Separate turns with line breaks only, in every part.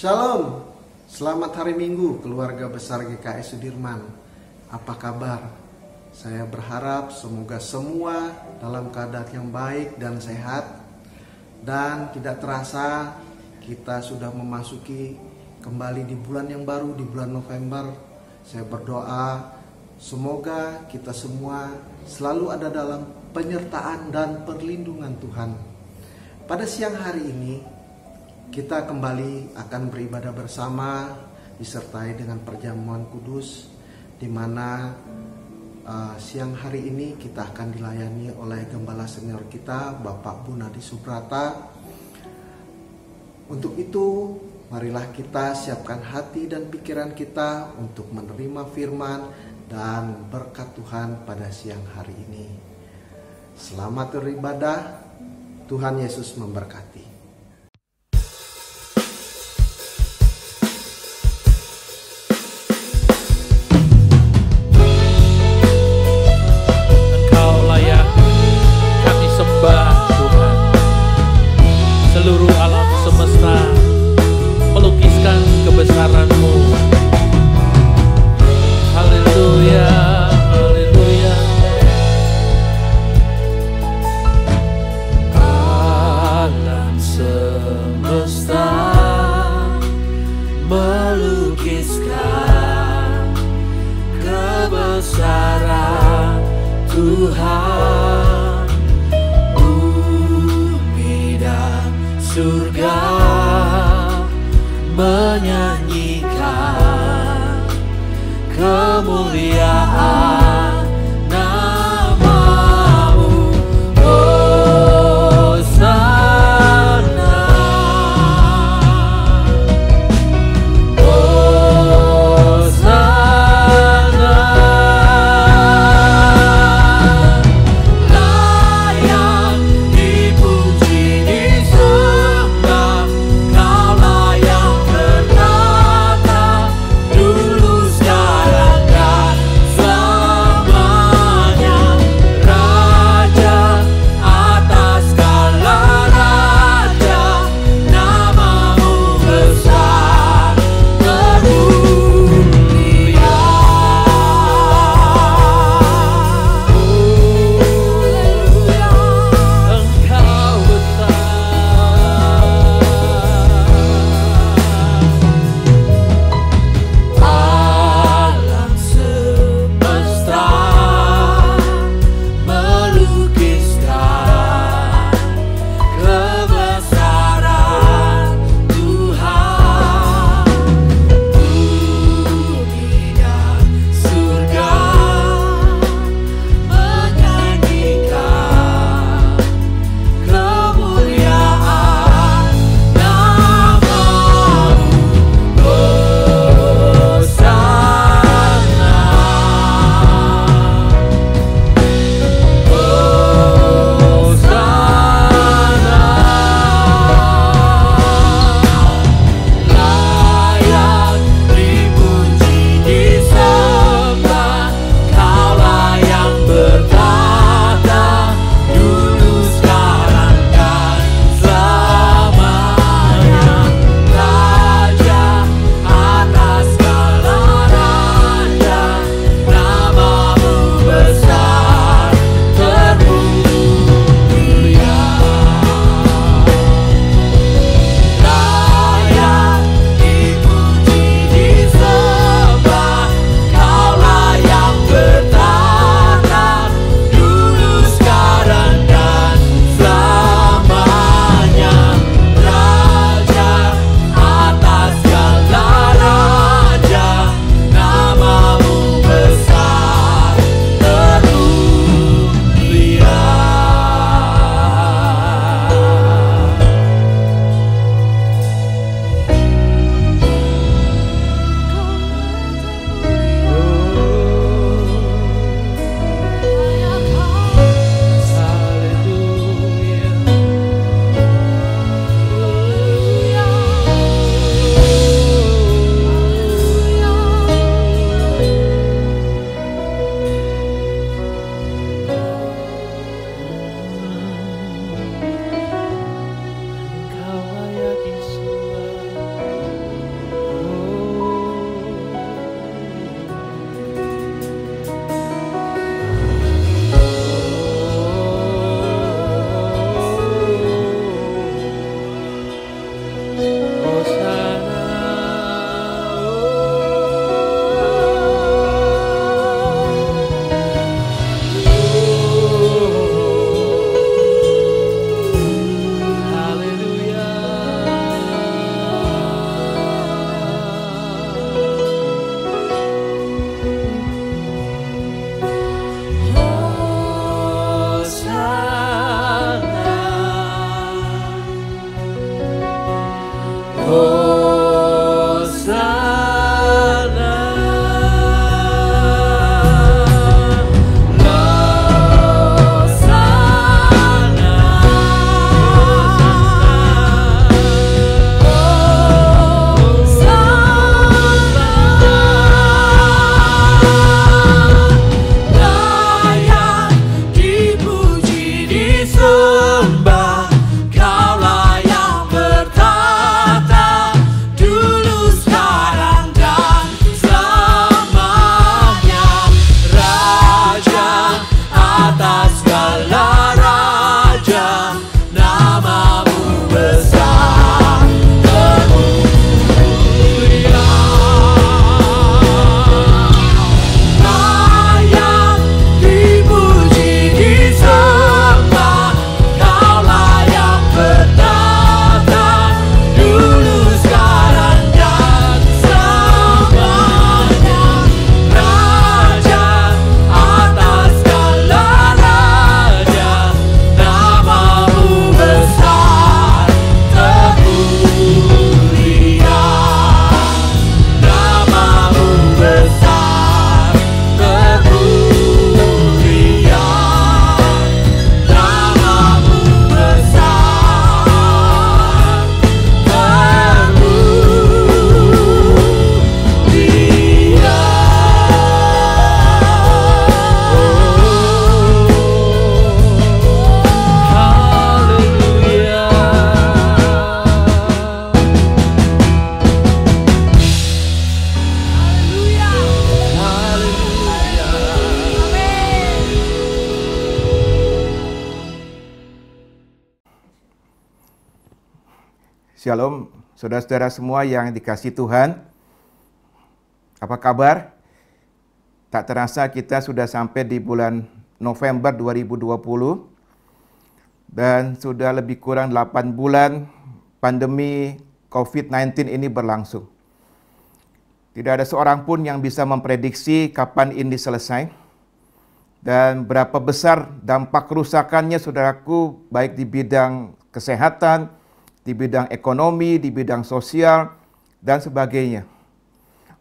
Shalom, selamat hari Minggu keluarga besar GKI Sudirman. Apa kabar? Saya berharap semoga semua dalam keadaan yang baik dan sehat. Dan tidak terasa kita sudah memasuki kembali di bulan yang baru, di bulan November. Saya berdoa semoga kita semua selalu ada dalam penyertaan dan perlindungan Tuhan. Pada siang hari ini kita kembali akan beribadah bersama disertai dengan perjamuan kudus, di mana siang hari ini kita akan dilayani oleh gembala senior kita Bapak Bunadi Subrata. Untuk itu marilah kita siapkan hati dan pikiran kita untuk menerima firman dan berkat Tuhan pada siang hari ini. Selamat beribadah, Tuhan Yesus memberkati.
Seluruh alam semesta melukiskan kebesaran-Mu. Haleluya, haleluya. Alam
Shalom, saudara-saudara semua yang dikasihi Tuhan. Apa kabar? Tak terasa kita sudah sampai di bulan November 2020 dan sudah lebih kurang 8 bulan pandemi COVID-19 ini berlangsung. Tidak ada seorang pun yang bisa memprediksi kapan ini selesai dan berapa besar dampak kerusakannya, saudaraku, baik di bidang kesehatan, di bidang ekonomi, di bidang sosial, dan sebagainya.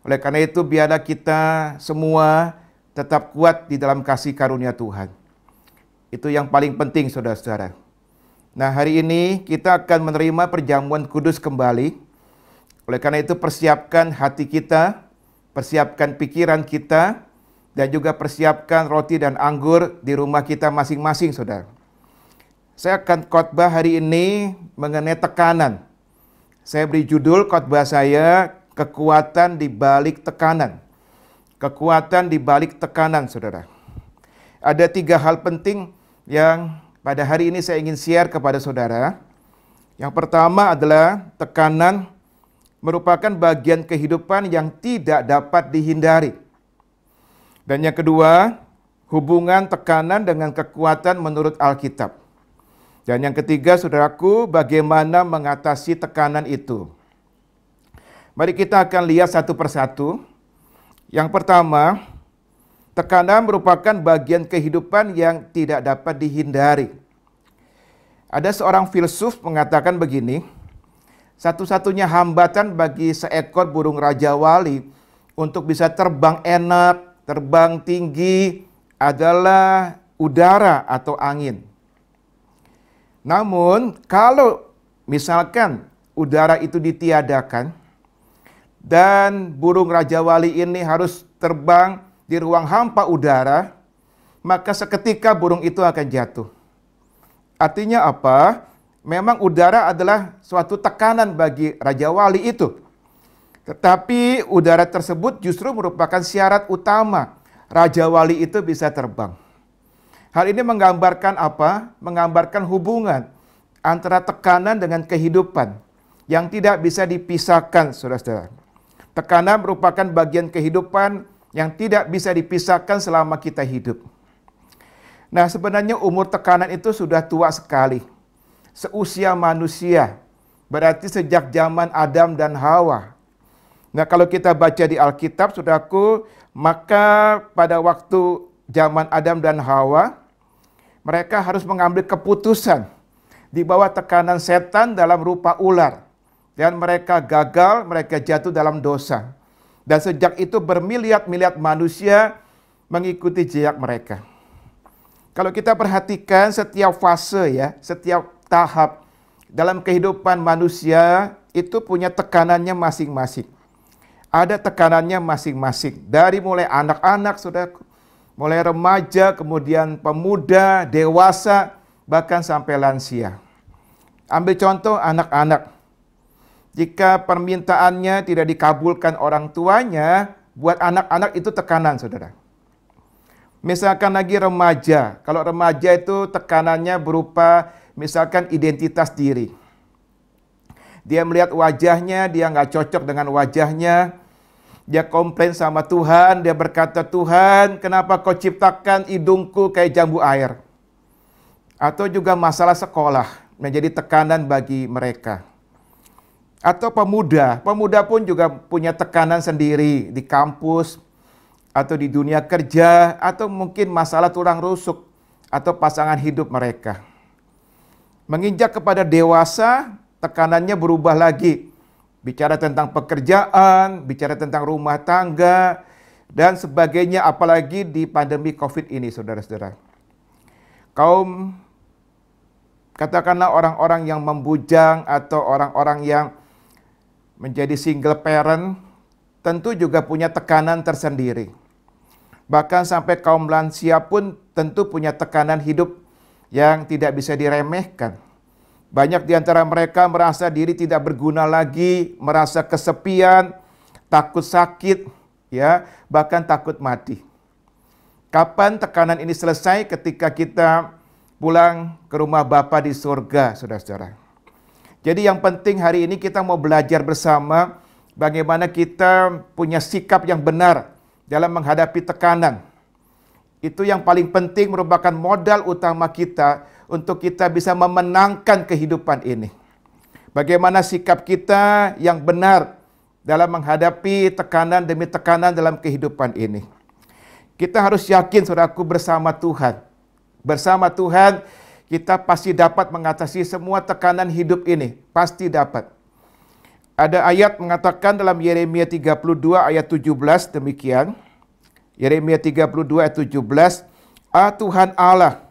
Oleh karena itu, biarlah kita semua tetap kuat di dalam kasih karunia Tuhan. Itu yang paling penting, saudara-saudara. Nah, hari ini kita akan menerima perjamuan kudus kembali. Oleh karena itu, persiapkan hati kita, persiapkan pikiran kita, dan juga persiapkan roti dan anggur di rumah kita masing-masing, saudara. Saya akan khotbah hari ini mengenai tekanan. Saya beri judul khotbah saya, kekuatan di balik tekanan. Kekuatan di balik tekanan, saudara. Ada 3 hal penting yang pada hari ini saya ingin share kepada saudara. Yang pertama adalah tekanan merupakan bagian kehidupan yang tidak dapat dihindari. Dan yang kedua, hubungan tekanan dengan kekuatan menurut Alkitab. Dan yang ketiga, saudaraku, bagaimana mengatasi tekanan itu. Mari kita akan lihat satu persatu. Yang pertama, tekanan merupakan bagian kehidupan yang tidak dapat dihindari. Ada seorang filsuf mengatakan begini, satu-satunya hambatan bagi seekor burung raja wali untuk bisa terbang enak, terbang tinggi adalah udara atau angin. Namun, kalau misalkan udara itu ditiadakan dan burung raja wali ini harus terbang di ruang hampa udara, maka seketika burung itu akan jatuh. Artinya apa? Memang udara adalah suatu tekanan bagi raja wali itu. Tetapi udara tersebut justru merupakan syarat utama raja wali itu bisa terbang. Hal ini menggambarkan apa? Menggambarkan hubungan antara tekanan dengan kehidupan yang tidak bisa dipisahkan, saudara-saudara. Tekanan merupakan bagian kehidupan yang tidak bisa dipisahkan selama kita hidup. Nah, sebenarnya umur tekanan itu sudah tua sekali. Seusia manusia, berarti sejak zaman Adam dan Hawa. Nah, kalau kita baca di Alkitab, saudaraku, maka pada waktu zaman Adam dan Hawa, mereka harus mengambil keputusan di bawah tekanan setan dalam rupa ular. Dan mereka gagal, mereka jatuh dalam dosa. Dan sejak itu bermiliat-miliat manusia mengikuti jejak mereka. Kalau kita perhatikan setiap fase ya, setiap tahap dalam kehidupan manusia itu punya tekanannya masing-masing. Ada tekanannya masing-masing. Dari mulai anak-anak, saudara, mulai remaja, kemudian pemuda, dewasa, bahkan sampai lansia. Ambil contoh anak-anak. Jika permintaannya tidak dikabulkan orang tuanya, buat anak-anak itu tekanan, saudara. Misalkan lagi remaja. Kalau remaja itu tekanannya berupa misalkan identitas diri. Dia melihat wajahnya, dia nggak cocok dengan wajahnya. Dia komplain sama Tuhan, dia berkata, Tuhan, kenapa kau ciptakan hidungku kayak jambu air? Atau juga masalah sekolah, menjadi tekanan bagi mereka. Atau pemuda pun juga punya tekanan sendiri di kampus, atau di dunia kerja, atau mungkin masalah tulang rusuk, atau pasangan hidup mereka. Menginjak kepada dewasa, tekanannya berubah lagi. Bicara tentang pekerjaan, bicara tentang rumah tangga, dan sebagainya, apalagi di pandemi COVID ini, saudara-saudara. Kaum, katakanlah orang-orang yang membujang, atau orang-orang yang menjadi single parent, tentu juga punya tekanan tersendiri. Bahkan sampai kaum lansia pun tentu punya tekanan hidup yang tidak bisa diremehkan. Banyak di antara mereka merasa diri tidak berguna lagi, merasa kesepian, takut sakit, ya, bahkan takut mati. Kapan tekanan ini selesai? Ketika kita pulang ke rumah Bapa di surga, saudara-saudara. Jadi yang penting hari ini kita mau belajar bersama bagaimana kita punya sikap yang benar dalam menghadapi tekanan. Itu yang paling penting, merupakan modal utama kita untuk kita bisa memenangkan kehidupan ini. Bagaimana sikap kita yang benar dalam menghadapi tekanan demi tekanan dalam kehidupan ini. Kita harus yakin, saudaraku, bersama Tuhan. Bersama Tuhan, kita pasti dapat mengatasi semua tekanan hidup ini. Pasti dapat. Ada ayat mengatakan dalam Yeremia 32 ayat 17 demikian. Yeremia 32 ayat 17. Tuhan Allah,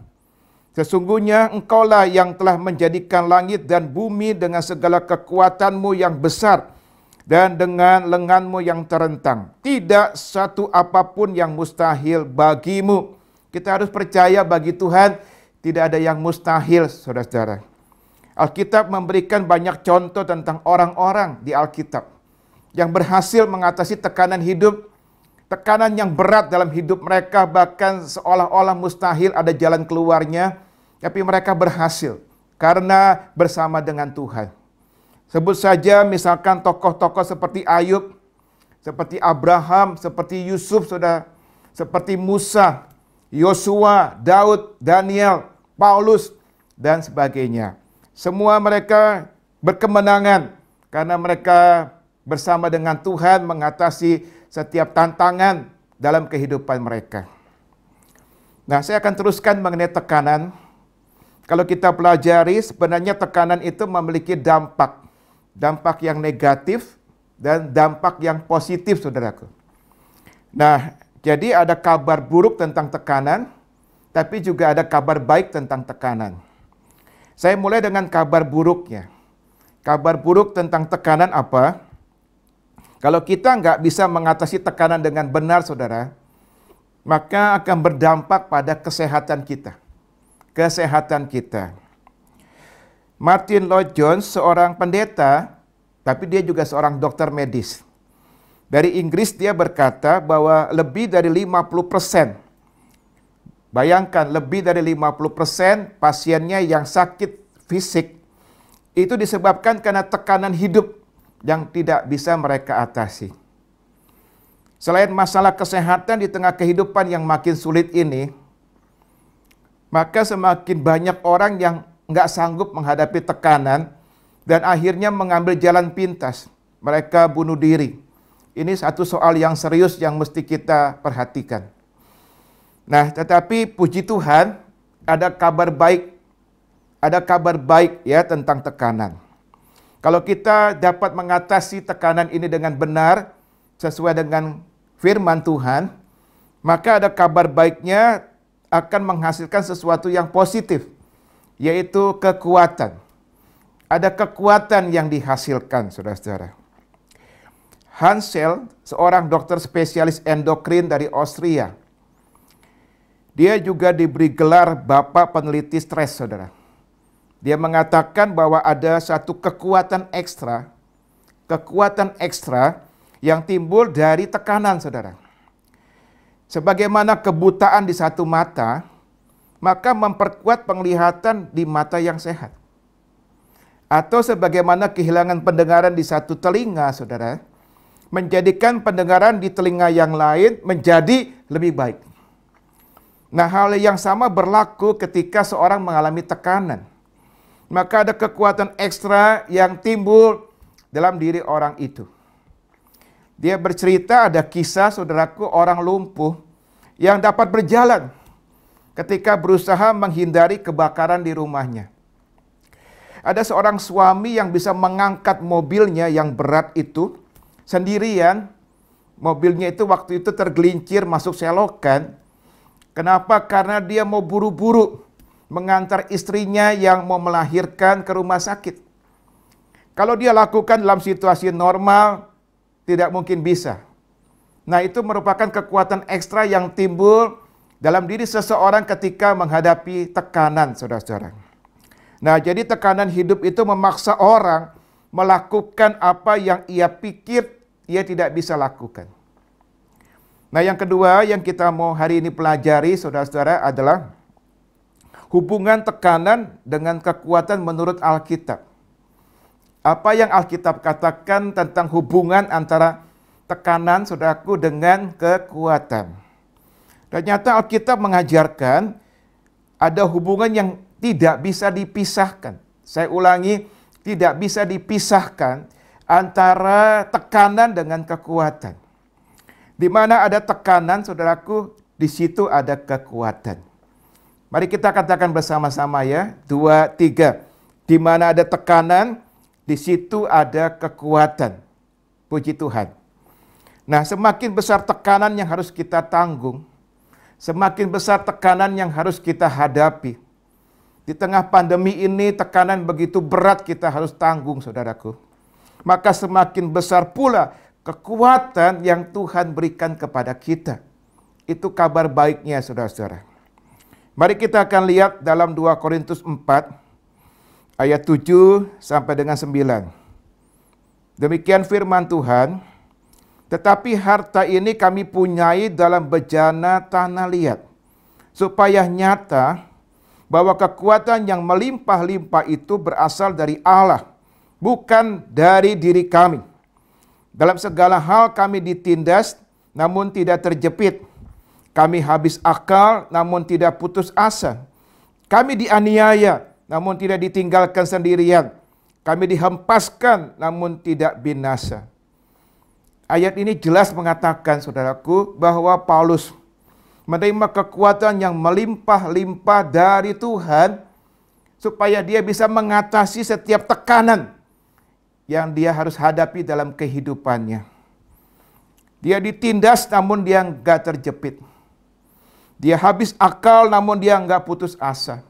sesungguhnya Engkaulah yang telah menjadikan langit dan bumi dengan segala kekuatanmu yang besar dan dengan lenganmu yang terentang. Tidak satu apapun yang mustahil bagimu. Kita harus percaya bagi Tuhan tidak ada yang mustahil, saudara-saudara. Alkitab memberikan banyak contoh tentang orang-orang di Alkitab yang berhasil mengatasi tekanan hidup, tekanan yang berat dalam hidup mereka, bahkan seolah-olah mustahil ada jalan keluarnya, tapi mereka berhasil karena bersama dengan Tuhan. Sebut saja misalkan tokoh-tokoh seperti Ayub, seperti Abraham, seperti Yusuf, saudara, seperti Musa, Yosua, Daud, Daniel, Paulus, dan sebagainya. Semua mereka berkemenangan karena mereka bersama dengan Tuhan mengatasi setiap tantangan dalam kehidupan mereka. Nah, saya akan teruskan mengenai tekanan. Kalau kita pelajari, sebenarnya tekanan itu memiliki dampak. Dampak yang negatif dan dampak yang positif, saudaraku. Nah, jadi ada kabar buruk tentang tekanan, tapi juga ada kabar baik tentang tekanan. Saya mulai dengan kabar buruknya. Kabar buruk tentang tekanan apa? Kalau kita nggak bisa mengatasi tekanan dengan benar, saudara, maka akan berdampak pada kesehatan kita. Kesehatan kita. Martin Lloyd Jones, seorang pendeta, tapi dia juga seorang dokter medis. Dari Inggris dia berkata bahwa lebih dari 50%, bayangkan lebih dari 50% pasiennya yang sakit fisik itu disebabkan karena tekanan hidup yang tidak bisa mereka atasi. Selain masalah kesehatan di tengah kehidupan yang makin sulit ini, maka semakin banyak orang yang nggak sanggup menghadapi tekanan dan akhirnya mengambil jalan pintas. Mereka bunuh diri. Ini satu soal yang serius yang mesti kita perhatikan. Nah, tetapi puji Tuhan, ada kabar baik. Ada kabar baik ya tentang tekanan. Kalau kita dapat mengatasi tekanan ini dengan benar, sesuai dengan firman Tuhan, maka ada kabar baiknya akan menghasilkan sesuatu yang positif, yaitu kekuatan. Ada kekuatan yang dihasilkan, saudara-saudara. Hansel, seorang dokter spesialis endokrin dari Austria, dia juga diberi gelar Bapak Peneliti Stres, saudara. Dia mengatakan bahwa ada satu kekuatan ekstra yang timbul dari tekanan, saudara. Sebagaimana kebutaan di satu mata, maka memperkuat penglihatan di mata yang sehat. Atau sebagaimana kehilangan pendengaran di satu telinga, saudara, menjadikan pendengaran di telinga yang lain menjadi lebih baik. Nah, hal yang sama berlaku ketika seorang mengalami tekanan. Maka ada kekuatan ekstra yang timbul dalam diri orang itu. Dia bercerita ada kisah, saudaraku, orang lumpuh yang dapat berjalan ketika berusaha menghindari kebakaran di rumahnya. Ada seorang suami yang bisa mengangkat mobilnya yang berat itu sendirian. Mobilnya itu waktu itu tergelincir masuk selokan. Kenapa? Karena dia mau buru-buru mengantar istrinya yang mau melahirkan ke rumah sakit. Kalau dia lakukan dalam situasi normal, tidak mungkin bisa. Nah, itu merupakan kekuatan ekstra yang timbul dalam diri seseorang ketika menghadapi tekanan, saudara-saudara. Nah, jadi tekanan hidup itu memaksa orang melakukan apa yang ia pikir ia tidak bisa lakukan. Nah, yang kedua yang kita mau hari ini pelajari, saudara-saudara, adalah hubungan tekanan dengan kekuatan menurut Alkitab. Apa yang Alkitab katakan tentang hubungan antara tekanan saudaraku dengan kekuatan. Ternyata Alkitab mengajarkan ada hubungan yang tidak bisa dipisahkan. Saya ulangi, tidak bisa dipisahkan antara tekanan dengan kekuatan. Di mana ada tekanan, saudaraku, di situ ada kekuatan. Mari kita katakan bersama-sama ya, 2, 3. Di mana ada tekanan, di situ ada kekuatan. Puji Tuhan. Nah, semakin besar tekanan yang harus kita tanggung, semakin besar tekanan yang harus kita hadapi. Di tengah pandemi ini tekanan begitu berat kita harus tanggung, saudaraku. Maka semakin besar pula kekuatan yang Tuhan berikan kepada kita. Itu kabar baiknya, saudara-saudara. Mari kita akan lihat dalam 2 Korintus 4 ayat 7 sampai dengan 9. Demikian firman Tuhan, tetapi harta ini kami punyai dalam bejana tanah liat, supaya nyata bahwa kekuatan yang melimpah-limpah itu berasal dari Allah, bukan dari diri kami. Dalam segala hal kami ditindas, namun tidak terjepit. Kami habis akal, namun tidak putus asa. Kami dianiaya, namun tidak ditinggalkan sendirian. Kami dihempaskan, namun tidak binasa. Ayat ini jelas mengatakan, saudaraku, bahwa Paulus menerima kekuatan yang melimpah-limpah dari Tuhan supaya dia bisa mengatasi setiap tekanan yang dia harus hadapi dalam kehidupannya. Dia ditindas namun dia enggak terjepit. Dia habis akal namun dia enggak putus asa.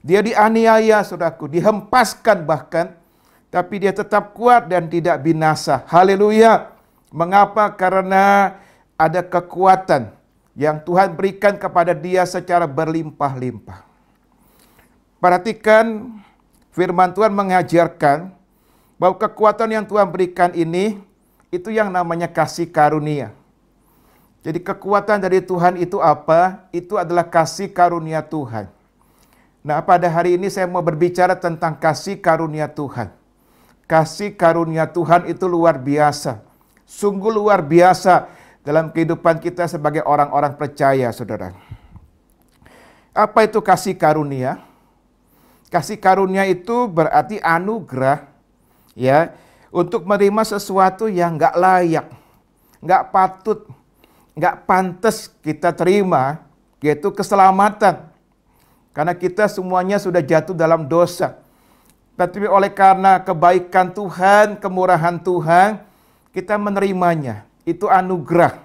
Dia dianiaya, saudaraku, dihempaskan bahkan, tapi dia tetap kuat dan tidak binasa. Haleluya. Mengapa? Karena ada kekuatan yang Tuhan berikan kepada dia secara berlimpah-limpah. Perhatikan firman Tuhan mengajarkan bahwa kekuatan yang Tuhan berikan ini, itu yang namanya kasih karunia. Jadi kekuatan dari Tuhan itu apa? Itu adalah kasih karunia Tuhan. Nah, pada hari ini saya mau berbicara tentang kasih karunia Tuhan. Kasih karunia Tuhan itu luar biasa. Sungguh luar biasa dalam kehidupan kita sebagai orang-orang percaya, saudara. Apa itu kasih karunia? Kasih karunia itu berarti anugerah, ya, untuk menerima sesuatu yang nggak layak, nggak patut, nggak pantas kita terima, yaitu keselamatan. Karena kita semuanya sudah jatuh dalam dosa. Tapi oleh karena kebaikan Tuhan, kemurahan Tuhan, kita menerimanya. Itu anugerah.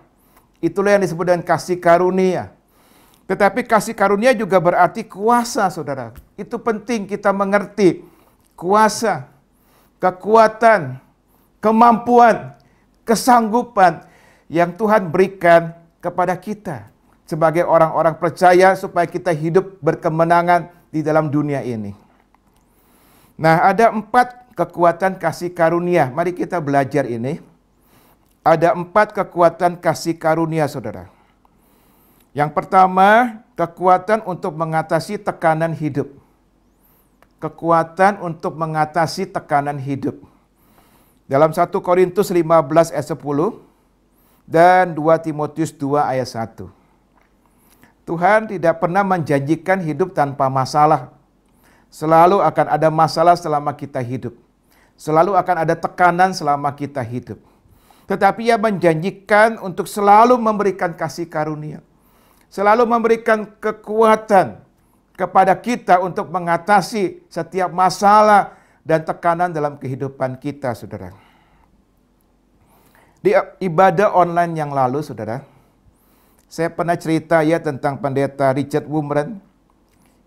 Itulah yang disebut dengan kasih karunia. Tetapi kasih karunia juga berarti kuasa, saudara. Itu penting kita mengerti. Kuasa, kekuatan, kemampuan, kesanggupan yang Tuhan berikan kepada kita sebagai orang-orang percaya supaya kita hidup berkemenangan di dalam dunia ini. Nah, ada 4 kekuatan kasih karunia. Mari kita belajar ini. Ada 4 kekuatan kasih karunia, saudara. Yang pertama, kekuatan untuk mengatasi tekanan hidup. Kekuatan untuk mengatasi tekanan hidup. Dalam 1 Korintus 15 ayat 10 dan 2 Timotius 2 ayat 1. Tuhan tidak pernah menjanjikan hidup tanpa masalah. Selalu akan ada masalah selama kita hidup. Selalu akan ada tekanan selama kita hidup. Tetapi Ia menjanjikan untuk selalu memberikan kasih karunia. Selalu memberikan kekuatan kepada kita untuk mengatasi setiap masalah dan tekanan dalam kehidupan kita, saudara. Di ibadah online yang lalu, saudara, saya pernah cerita ya tentang pendeta Richard Wurmbrand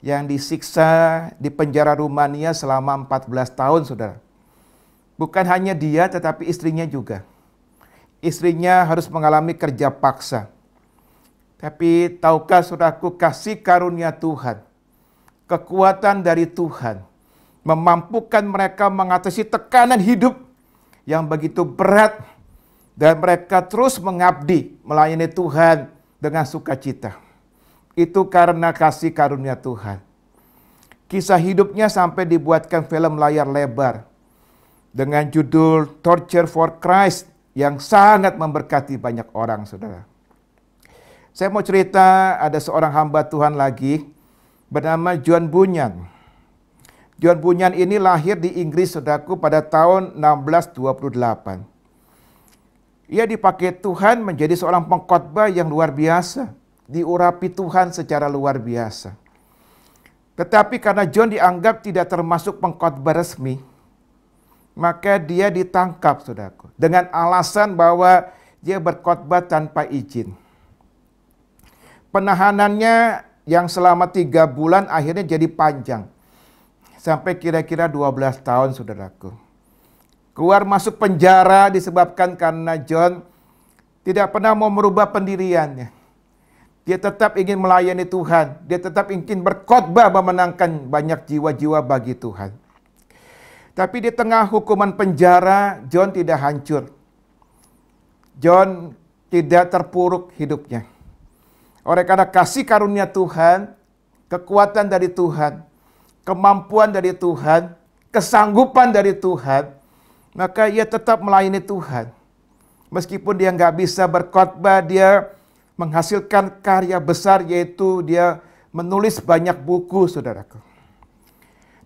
yang disiksa di penjara Rumania selama 14 tahun, saudara. Bukan hanya dia, tetapi istrinya juga. Istrinya harus mengalami kerja paksa. Tapi tahukah saudaraku, kasih karunia Tuhan, kekuatan dari Tuhan, memampukan mereka mengatasi tekanan hidup yang begitu berat, dan mereka terus mengabdi melayani Tuhan dengan sukacita. Itu karena kasih karunia Tuhan. Kisah hidupnya sampai dibuatkan film layar lebar. dengan judul Torture for Christ yang sangat memberkati banyak orang, saudara. Saya mau cerita ada seorang hamba Tuhan lagi bernama John Bunyan. John Bunyan ini lahir di Inggris, saudaraku, pada tahun 1628. Ia dipakai Tuhan menjadi seorang pengkhotbah yang luar biasa, diurapi Tuhan secara luar biasa. Tetapi karena John dianggap tidak termasuk pengkhotbah resmi, maka dia ditangkap, saudaraku, dengan alasan bahwa dia berkhotbah tanpa izin. Penahanannya yang selama 3 bulan akhirnya jadi panjang, sampai kira-kira 12 tahun, saudaraku. Keluar masuk penjara disebabkan karena John tidak pernah mau merubah pendiriannya. Dia tetap ingin melayani Tuhan. Dia tetap ingin berkhotbah memenangkan banyak jiwa-jiwa bagi Tuhan. Tapi di tengah hukuman penjara, John tidak hancur. John tidak terpuruk hidupnya. Oleh karena kasih karunia Tuhan, kekuatan dari Tuhan, kemampuan dari Tuhan, kesanggupan dari Tuhan, maka ia tetap melayani Tuhan. Meskipun dia nggak bisa berkhotbah, dia menghasilkan karya besar, yaitu dia menulis banyak buku, saudaraku.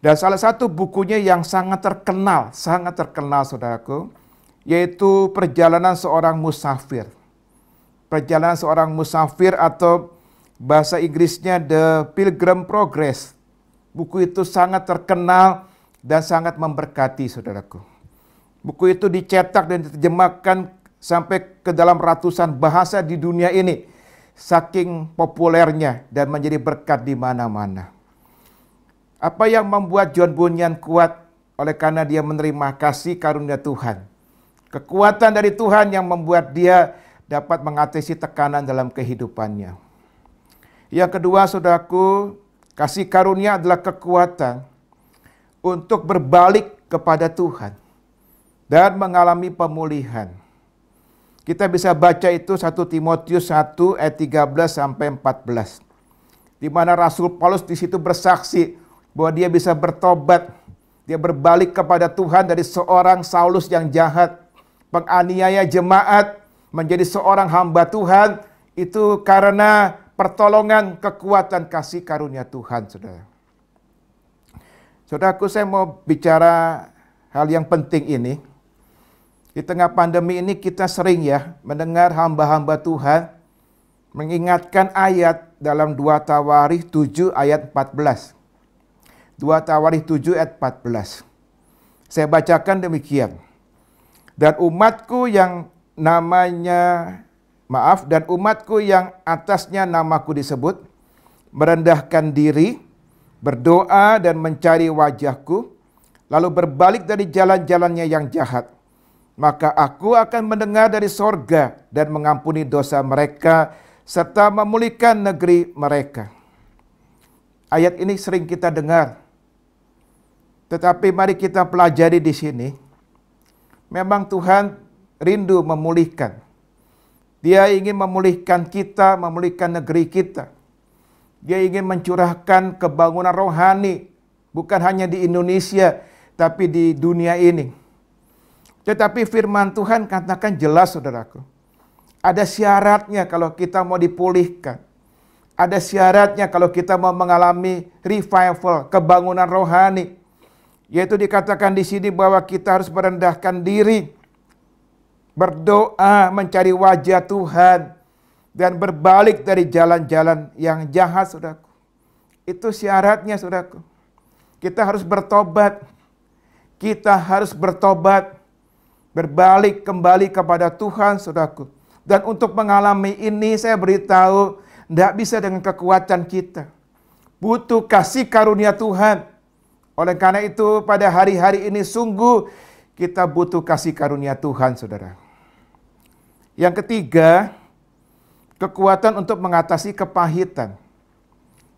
Dan salah satu bukunya yang sangat terkenal, saudaraku, yaitu Perjalanan Seorang Musafir. Perjalanan Seorang Musafir atau bahasa Inggrisnya The Pilgrim Progress. Buku itu sangat terkenal dan sangat memberkati, saudaraku. Buku itu dicetak dan diterjemahkan sampai ke dalam ratusan bahasa di dunia ini. Saking populernya dan menjadi berkat di mana-mana. Apa yang membuat John Bunyan kuat? Oleh karena dia menerima kasih karunia Tuhan. Kekuatan dari Tuhan yang membuat dia dapat mengatasi tekanan dalam kehidupannya. Yang kedua, saudaraku, kasih karunia adalah kekuatan untuk berbalik kepada Tuhan dan mengalami pemulihan. Kita bisa baca itu 1 Timotius 1 ayat 13 sampai 14. Di mana Rasul Paulus di situ bersaksi bahwa dia bisa bertobat, dia berbalik kepada Tuhan dari seorang Saulus yang jahat, penganiaya jemaat, menjadi seorang hamba Tuhan, itu karena pertolongan, kekuatan, kasih karunia Tuhan, saudara. Saudaraku, saya mau bicara hal yang penting ini. Di tengah pandemi ini kita sering ya mendengar hamba-hamba Tuhan mengingatkan ayat dalam 2 Tawarikh 7 ayat 14. 2 Tawarikh 7 ayat 14. Saya bacakan demikian. Dan umatku yang umatku yang atasnya namaku disebut, merendahkan diri, berdoa dan mencari wajahku, lalu berbalik dari jalan-jalannya yang jahat. Maka aku akan mendengar dari sorga dan mengampuni dosa mereka, serta memulihkan negeri mereka. Ayat ini sering kita dengar. Tetapi mari kita pelajari di sini. Memang Tuhan rindu memulihkan. Dia ingin memulihkan kita, memulihkan negeri kita. Dia ingin mencurahkan kebangunan rohani, bukan hanya di Indonesia, tapi di dunia ini. Tetapi firman Tuhan katakan jelas, saudaraku. Ada syaratnya kalau kita mau dipulihkan. Ada syaratnya kalau kita mau mengalami revival, kebangunan rohani. Yaitu dikatakan di sini bahwa kita harus merendahkan diri, berdoa, mencari wajah Tuhan, dan berbalik dari jalan-jalan yang jahat, saudaraku. Itu syaratnya, saudaraku. Kita harus bertobat. Kita harus bertobat. Berbalik kembali kepada Tuhan, saudaraku. Dan untuk mengalami ini saya beritahu, tidak bisa dengan kekuatan kita. Butuh kasih karunia Tuhan. Oleh karena itu pada hari-hari ini sungguh kita butuh kasih karunia Tuhan, saudara. Yang ketiga, kekuatan untuk mengatasi kepahitan.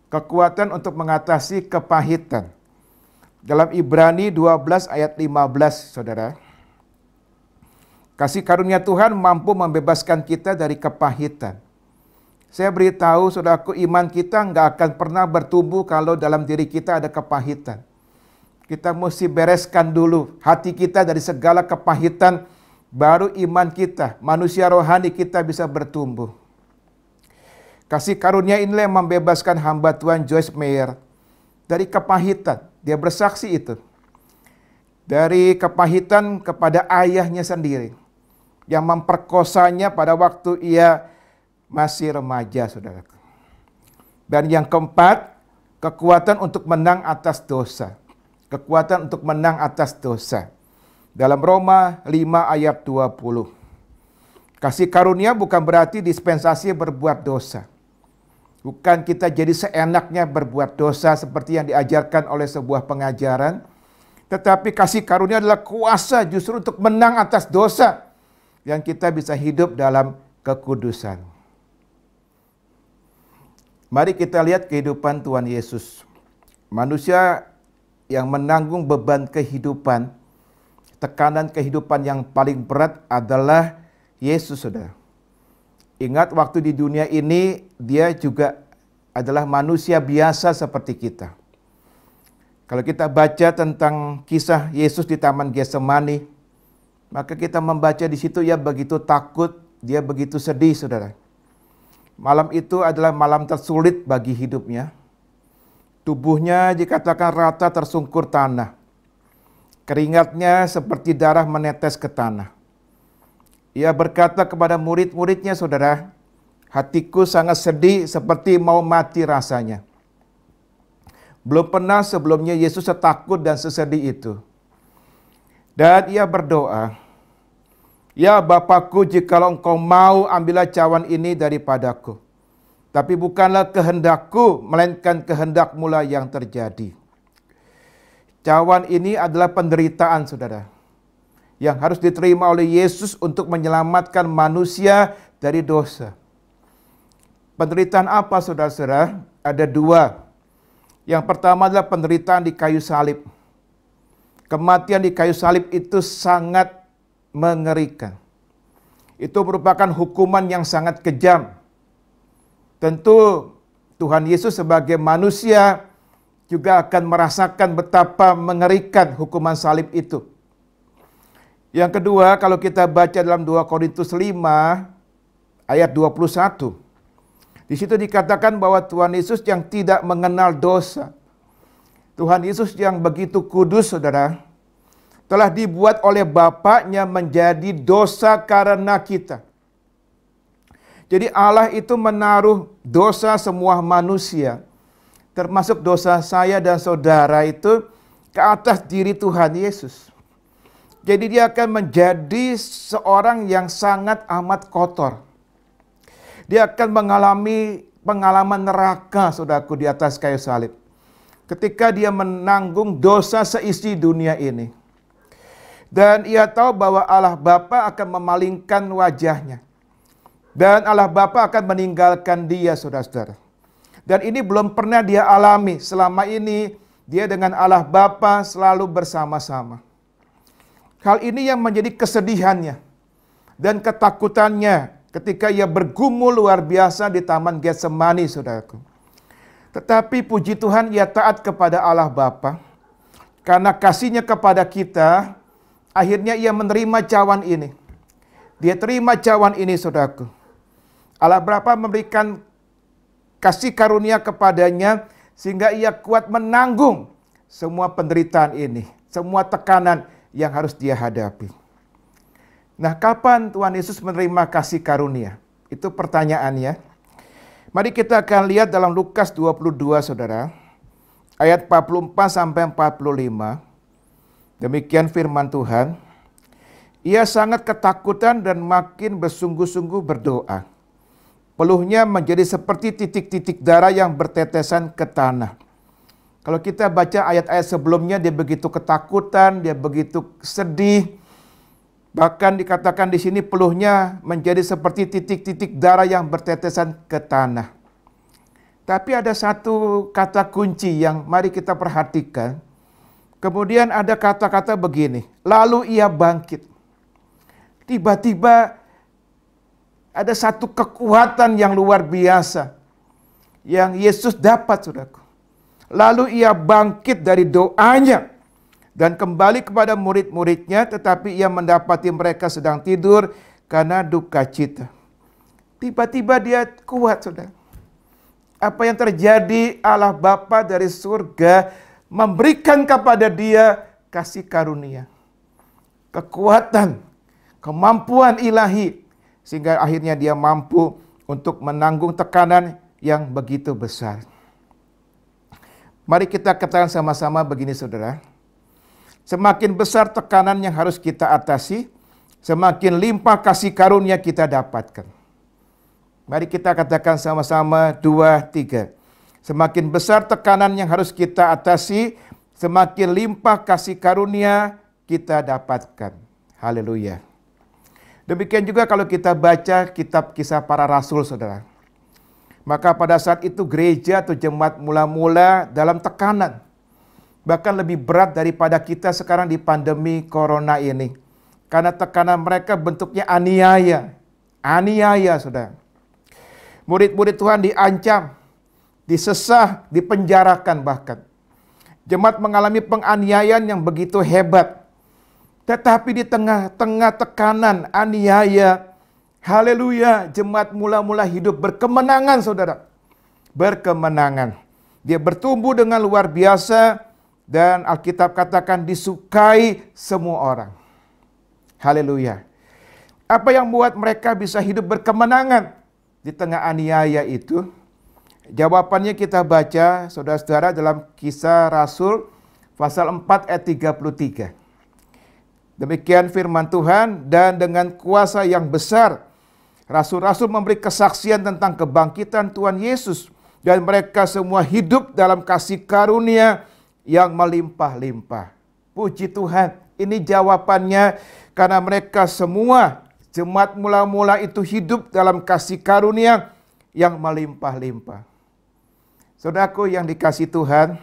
Kekuatan untuk mengatasi kepahitan. Dalam Ibrani 12 ayat 15, saudara. Kasih karunia Tuhan mampu membebaskan kita dari kepahitan. Saya beritahu, saudaraku, iman kita nggak akan pernah bertumbuh kalau dalam diri kita ada kepahitan. Kita mesti bereskan dulu hati kita dari segala kepahitan, baru iman kita, manusia rohani kita bisa bertumbuh. Kasih karunia inilah yang membebaskan hamba Tuhan Joyce Meyer dari kepahitan. Dia bersaksi itu. Dari kepahitan kepada ayahnya sendiri yang memperkosanya pada waktu ia masih remaja, saudaraku. Dan yang keempat, kekuatan untuk menang atas dosa. Kekuatan untuk menang atas dosa. Dalam Roma 5 ayat 20. Kasih karunia bukan berarti dispensasi berbuat dosa. Bukan kita jadi seenaknya berbuat dosa seperti yang diajarkan oleh sebuah pengajaran. Tetapi kasih karunia adalah kuasa justru untuk menang atas dosa. Yang kita bisa hidup dalam kekudusan. Mari kita lihat kehidupan Tuhan Yesus. Manusia yang menanggung beban kehidupan, tekanan kehidupan yang paling berat adalah Yesus, saudara. Ingat waktu di dunia ini dia juga adalah manusia biasa seperti kita. Kalau kita baca tentang kisah Yesus di Taman Getsemani, maka kita membaca di situ ia begitu takut, dia begitu sedih, saudara. Malam itu adalah malam tersulit bagi hidupnya. Tubuhnya dikatakan rata tersungkur tanah. Keringatnya seperti darah menetes ke tanah. Ia berkata kepada murid-muridnya, saudara, hatiku sangat sedih seperti mau mati rasanya. Belum pernah sebelumnya Yesus setakut dan sesedih itu. Dan ia berdoa, ya Bapakku, jikalau engkau mau, ambillah cawan ini daripadaku. Tapi bukanlah kehendakku, melainkan kehendak-Mu yang terjadi. Cawan ini adalah penderitaan, saudara, yang harus diterima oleh Yesus untuk menyelamatkan manusia dari dosa. Penderitaan apa, saudara-saudara? Ada dua. Yang pertama adalah penderitaan di kayu salib. Kematian di kayu salib itu sangat mengerikan. Itu merupakan hukuman yang sangat kejam. Tentu Tuhan Yesus sebagai manusia juga akan merasakan betapa mengerikan hukuman salib itu. Yang kedua, kalau kita baca dalam 2 Korintus 5 ayat 21. Di situ dikatakan bahwa Tuhan Yesus yang tidak mengenal dosa. Tuhan Yesus yang begitu kudus, saudara, telah dibuat oleh Bapaknya menjadi dosa karena kita. Jadi Allah itu menaruh dosa semua manusia, termasuk dosa saya dan saudara itu, ke atas diri Tuhan Yesus. Jadi dia akan menjadi seorang yang sangat amat kotor. Dia akan mengalami pengalaman neraka, saudaraku, di atas kayu salib. Ketika dia menanggung dosa seisi dunia ini. Dan ia tahu bahwa Allah Bapa akan memalingkan wajahnya. Dan Allah Bapa akan meninggalkan dia, saudara-saudara. Dan ini belum pernah dia alami. Selama ini dia dengan Allah Bapa selalu bersama-sama. Hal ini yang menjadi kesedihannya dan ketakutannya ketika ia bergumul luar biasa di Taman Getsemani, saudaraku. Tetapi puji Tuhan, ia taat kepada Allah Bapa. Karena kasihnya kepada kita, akhirnya ia menerima cawan ini. Dia terima cawan ini, saudaraku. Allah Bapa memberikan kasih karunia kepadanya sehingga ia kuat menanggung semua penderitaan ini, semua tekanan yang harus dia hadapi. Nah, kapan Tuhan Yesus menerima kasih karunia? Itu pertanyaannya. Mari kita akan lihat dalam Lukas 22, saudara. Ayat 44 sampai 45. Demikian firman Tuhan. Ia sangat ketakutan dan makin bersungguh-sungguh berdoa. Peluhnya menjadi seperti titik-titik darah yang bertetesan ke tanah. Kalau kita baca ayat-ayat sebelumnya, dia begitu ketakutan, dia begitu sedih. Bahkan dikatakan di sini peluhnya menjadi seperti titik-titik darah yang bertetesan ke tanah. Tapi ada satu kata kunci yang mari kita perhatikan. Kemudian ada kata-kata begini, lalu ia bangkit. Tiba-tiba ada satu kekuatan yang luar biasa yang Yesus dapat, saudaraku. Lalu ia bangkit dari doanya dan kembali kepada murid-muridnya, tetapi ia mendapati mereka sedang tidur karena duka cita. Tiba-tiba dia kuat, saudara. Apa yang terjadi? Allah Bapa dari surga memberikan kepada dia kasih karunia, kekuatan, kemampuan ilahi, sehingga akhirnya dia mampu untuk menanggung tekanan yang begitu besar. Mari kita katakan sama-sama begini, saudara. Semakin besar tekanan yang harus kita atasi, semakin limpah kasih karunia kita dapatkan. Mari kita katakan sama-sama 2, 3. Semakin besar tekanan yang harus kita atasi, semakin limpah kasih karunia kita dapatkan. Haleluya. Demikian juga kalau kita baca kitab Kisah Para Rasul, saudara. Maka pada saat itu gereja atau jemaat mula-mula dalam tekanan. Bahkan lebih berat daripada kita sekarang di pandemi corona ini. Karena tekanan mereka bentuknya aniaya. Aniaya, saudara. Murid-murid Tuhan diancam, disesah, dipenjarakan bahkan. Jemaat mengalami penganiayaan yang begitu hebat. Tetapi di tengah-tengah tekanan, aniaya, haleluya, jemaat mula-mula hidup berkemenangan, saudara. Berkemenangan. Dia bertumbuh dengan luar biasa. Dan Alkitab katakan disukai semua orang. Haleluya. Apa yang membuat mereka bisa hidup berkemenangan di tengah aniaya itu? Jawabannya kita baca, saudara-saudara, dalam Kisah Rasul pasal 4 ayat 33. Demikian firman Tuhan, dan dengan kuasa yang besar, rasul-rasul memberi kesaksian tentang kebangkitan Tuhan Yesus. Dan mereka semua hidup dalam kasih karunia yang melimpah-limpah. Puji Tuhan, ini jawabannya karena mereka semua, jemaat mula-mula itu hidup dalam kasih karunia yang melimpah-limpah. Saudaraku yang dikasihi Tuhan,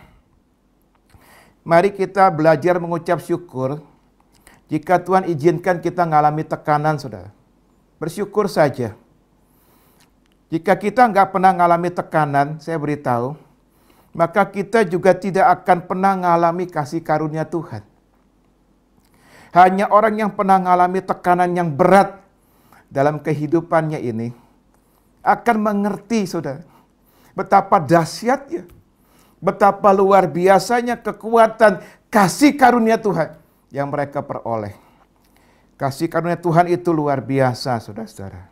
mari kita belajar mengucap syukur jika Tuhan izinkan kita mengalami tekanan, saudara. Bersyukur saja. Jika kita nggak pernah mengalami tekanan, saya beritahu, maka kita juga tidak akan pernah mengalami kasih karunia Tuhan. Hanya orang yang pernah mengalami tekanan yang berat dalam kehidupannya ini akan mengerti, saudara, betapa dahsyatnya, betapa luar biasanya kekuatan kasih karunia Tuhan yang mereka peroleh. Kasih karunia Tuhan itu luar biasa, saudara-saudara.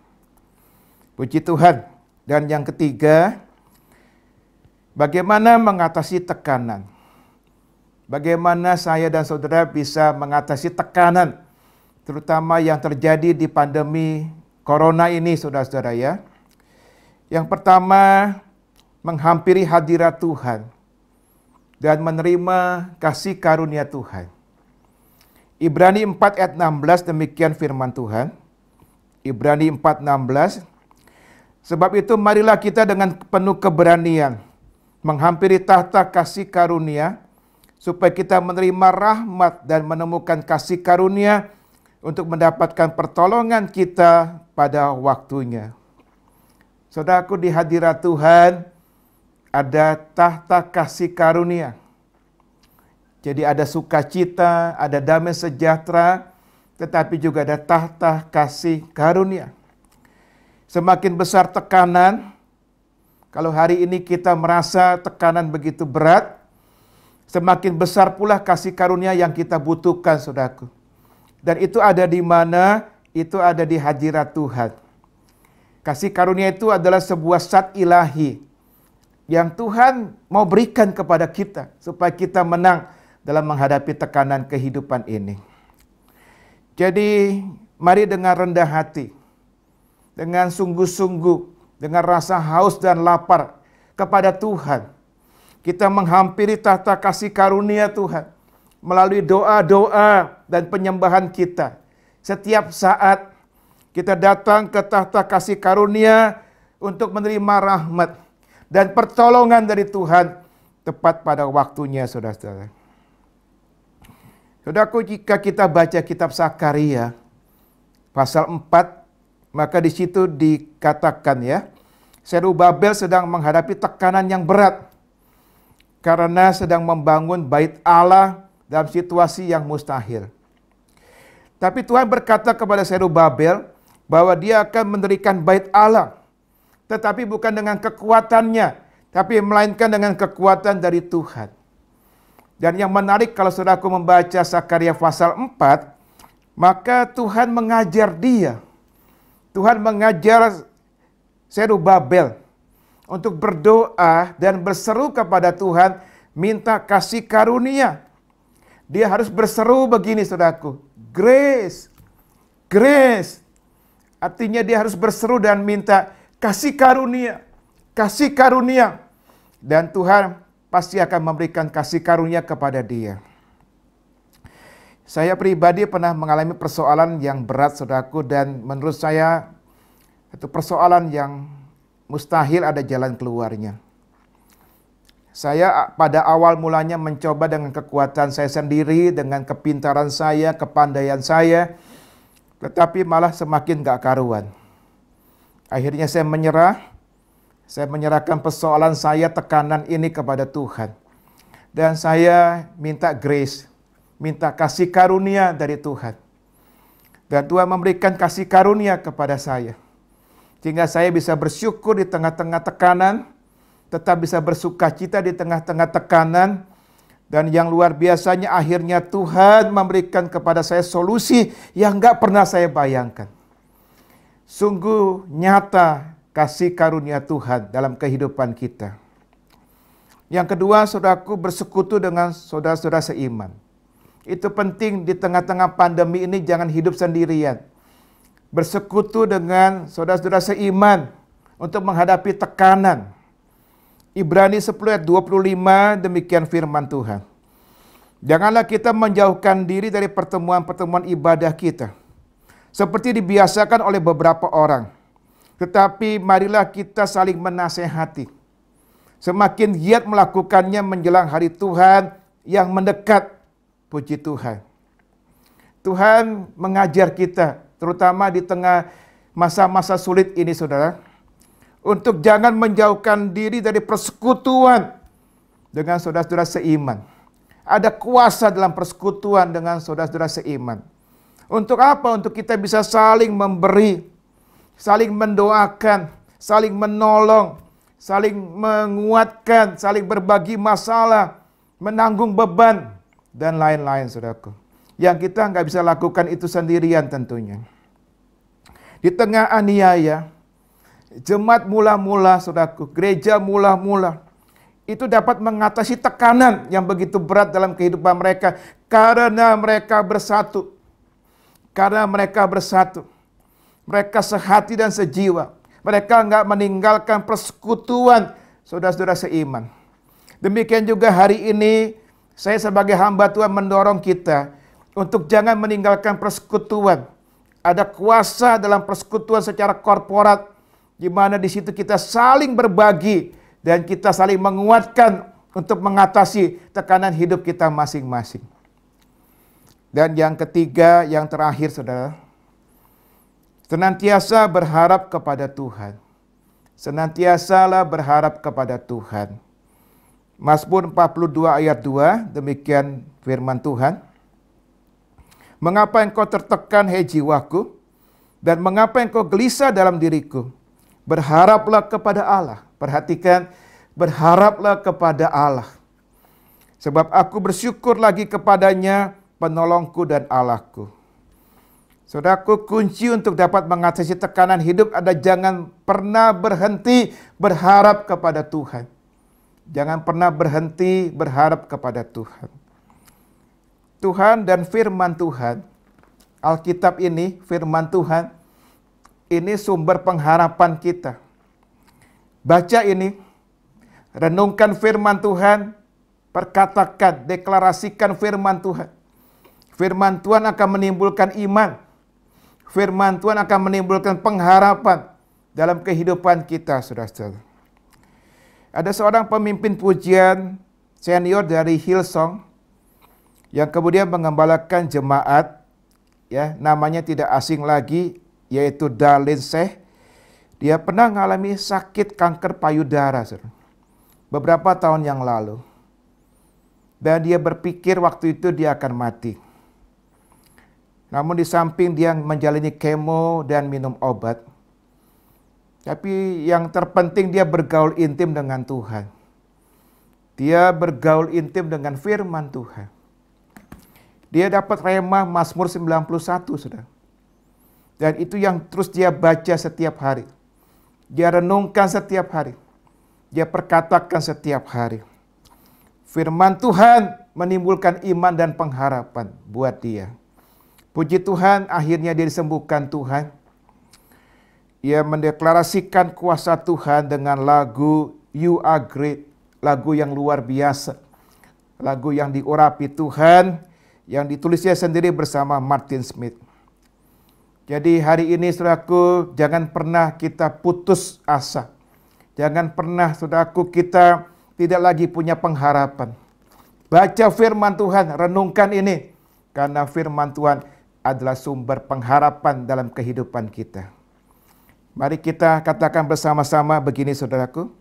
Puji Tuhan. Dan yang ketiga, bagaimana mengatasi tekanan? Bagaimana saya dan saudara bisa mengatasi tekanan, terutama yang terjadi di pandemi corona ini, saudara-saudara ya. Yang pertama, menghampiri hadirat Tuhan dan menerima kasih karunia Tuhan. Ibrani 4 ayat 16 demikian firman Tuhan. Ibrani 4:16. Sebab itu marilah kita dengan penuh keberanian menghampiri tahta kasih karunia, supaya kita menerima rahmat dan menemukan kasih karunia untuk mendapatkan pertolongan kita pada waktunya. Saudaraku, di hadirat Tuhan ada tahta kasih karunia. Jadi ada sukacita, ada damai sejahtera, tetapi juga ada tahta kasih karunia. Semakin besar tekanan, kalau hari ini kita merasa tekanan begitu berat, semakin besar pula kasih karunia yang kita butuhkan, saudaraku. Dan itu ada di mana? Itu ada di hadirat Tuhan. Kasih karunia itu adalah sebuah zat ilahi yang Tuhan mau berikan kepada kita supaya kita menang dalam menghadapi tekanan kehidupan ini. Jadi mari dengan rendah hati, dengan sungguh-sungguh, dengan rasa haus dan lapar kepada Tuhan, kita menghampiri tahta kasih karunia Tuhan melalui doa-doa dan penyembahan kita. Setiap saat kita datang ke tahta kasih karunia untuk menerima rahmat dan pertolongan dari Tuhan tepat pada waktunya, saudara-saudara. Saudaraku, jika kita baca kitab Sakaria pasal 4, maka di situ dikatakan ya, Zerubabel sedang menghadapi tekanan yang berat karena sedang membangun bait Allah dalam situasi yang mustahil. Tapi Tuhan berkata kepada Zerubabel bahwa dia akan mendirikan bait Allah. Tetapi bukan dengan kekuatannya, tapi melainkan dengan kekuatan dari Tuhan. Dan yang menarik kalau saudaraku membaca Zakaria pasal 4, maka Tuhan mengajar dia. Tuhan mengajar Zerubabel untuk berdoa dan berseru kepada Tuhan, minta kasih karunia. Dia harus berseru begini saudaraku, grace, grace. Artinya dia harus berseru dan minta kasih karunia, kasih karunia. Dan Tuhan pasti akan memberikan kasih karunia kepada dia. Saya pribadi pernah mengalami persoalan yang berat saudaraku, dan menurut saya itu persoalan yang mustahil ada jalan keluarnya. Saya pada awal mulanya mencoba dengan kekuatan saya sendiri, dengan kepintaran saya, kepandaian saya, tetapi malah semakin gak karuan. Akhirnya saya menyerahkan persoalan saya, tekanan ini kepada Tuhan. Dan saya minta grace, minta kasih karunia dari Tuhan. Dan Tuhan memberikan kasih karunia kepada saya. Sehingga saya bisa bersyukur di tengah-tengah tekanan, tetap bisa bersuka cita di tengah-tengah tekanan. Dan yang luar biasanya akhirnya Tuhan memberikan kepada saya solusi yang gak pernah saya bayangkan. Sungguh nyata kasih karunia Tuhan dalam kehidupan kita. Yang kedua, saudaraku, bersekutu dengan saudara-saudara seiman. Itu penting di tengah-tengah pandemi ini, jangan hidup sendirian. Bersekutu dengan saudara-saudara seiman untuk menghadapi tekanan. Ibrani 10 ayat 25, demikian firman Tuhan. Janganlah kita menjauhkan diri dari pertemuan-pertemuan ibadah kita, seperti dibiasakan oleh beberapa orang. Tetapi marilah kita saling menasehati. Semakin giat melakukannya menjelang hari Tuhan yang mendekat. Puji Tuhan. Tuhan mengajar kita, terutama di tengah masa-masa sulit ini saudara, untuk jangan menjauhkan diri dari persekutuan dengan saudara-saudara seiman. Ada kuasa dalam persekutuan dengan saudara-saudara seiman. Untuk apa? Untuk kita bisa saling memberi, saling mendoakan, saling menolong, saling menguatkan, saling berbagi masalah, menanggung beban, dan lain-lain saudaraku. Yang kita nggak bisa lakukan itu sendirian tentunya. Di tengah aniaya, jemaat mula-mula saudaraku, gereja mula-mula, itu dapat mengatasi tekanan yang begitu berat dalam kehidupan mereka. Karena mereka bersatu. Karena mereka bersatu. Mereka sehati dan sejiwa. Mereka nggak meninggalkan persekutuan saudara-saudara seiman. Demikian juga hari ini, saya sebagai hamba Tuhan mendorong kita untuk jangan meninggalkan persekutuan. Ada kuasa dalam persekutuan secara korporat, di mana di situ kita saling berbagi dan kita saling menguatkan untuk mengatasi tekanan hidup kita masing-masing. Dan yang ketiga, yang terakhir saudara, senantiasa berharap kepada Tuhan. Senantiasalah berharap kepada Tuhan. Mazmur 42 ayat 2, demikian firman Tuhan. Mengapa engkau tertekan, hei jiwaku? Dan mengapa engkau gelisah dalam diriku? Berharaplah kepada Allah. Perhatikan, berharaplah kepada Allah. Sebab aku bersyukur lagi kepadanya, penolongku dan Allahku. Saudaraku, kunci untuk dapat mengatasi tekanan hidup ada jangan pernah berhenti berharap kepada Tuhan. Jangan pernah berhenti berharap kepada Tuhan. Tuhan dan firman Tuhan, Alkitab ini, firman Tuhan, ini sumber pengharapan kita. Baca ini, renungkan firman Tuhan, perkatakan, deklarasikan firman Tuhan. Firman Tuhan akan menimbulkan iman. Firman Tuhan akan menimbulkan pengharapan dalam kehidupan kita, saudara-saudara. Ada seorang pemimpin pujian senior dari Hillsong yang kemudian mengembalakan jemaat, ya, namanya tidak asing lagi, yaitu Darlene Sheikh. Dia pernah mengalami sakit kanker payudara, saudara, beberapa tahun yang lalu. dan dia berpikir waktu itu dia akan mati. Namun di samping dia menjalani kemo dan minum obat, tapi yang terpenting dia bergaul intim dengan Tuhan. Dia bergaul intim dengan firman Tuhan. Dia dapat rema Mazmur 91, saudara. Dan itu yang terus dia baca setiap hari. Dia renungkan setiap hari. Dia perkatakan setiap hari. Firman Tuhan menimbulkan iman dan pengharapan buat dia. Puji Tuhan, akhirnya dia disembuhkan Tuhan. Ia mendeklarasikan kuasa Tuhan dengan lagu You Are Great. Lagu yang luar biasa. Lagu yang diurapi Tuhan, yang ditulisnya sendiri bersama Martin Smith. Jadi hari ini saudaraku, jangan pernah kita putus asa. Jangan pernah saudaraku kita tidak lagi punya pengharapan. Baca firman Tuhan, renungkan ini. Karena firman Tuhan adalah sumber pengharapan dalam kehidupan kita. Mari kita katakan bersama-sama begini saudaraku.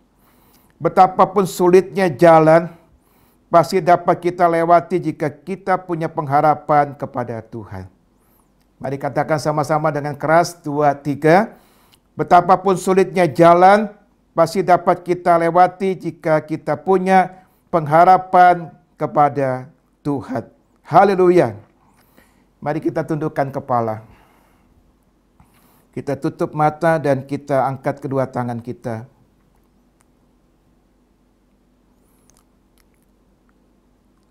Betapapun sulitnya jalan, pasti dapat kita lewati jika kita punya pengharapan kepada Tuhan. Mari katakan sama-sama dengan keras, 2, 3. Betapapun sulitnya jalan, pasti dapat kita lewati jika kita punya pengharapan kepada Tuhan. Haleluya. Mari kita tundukkan kepala. Kita tutup mata dan kita angkat kedua tangan kita.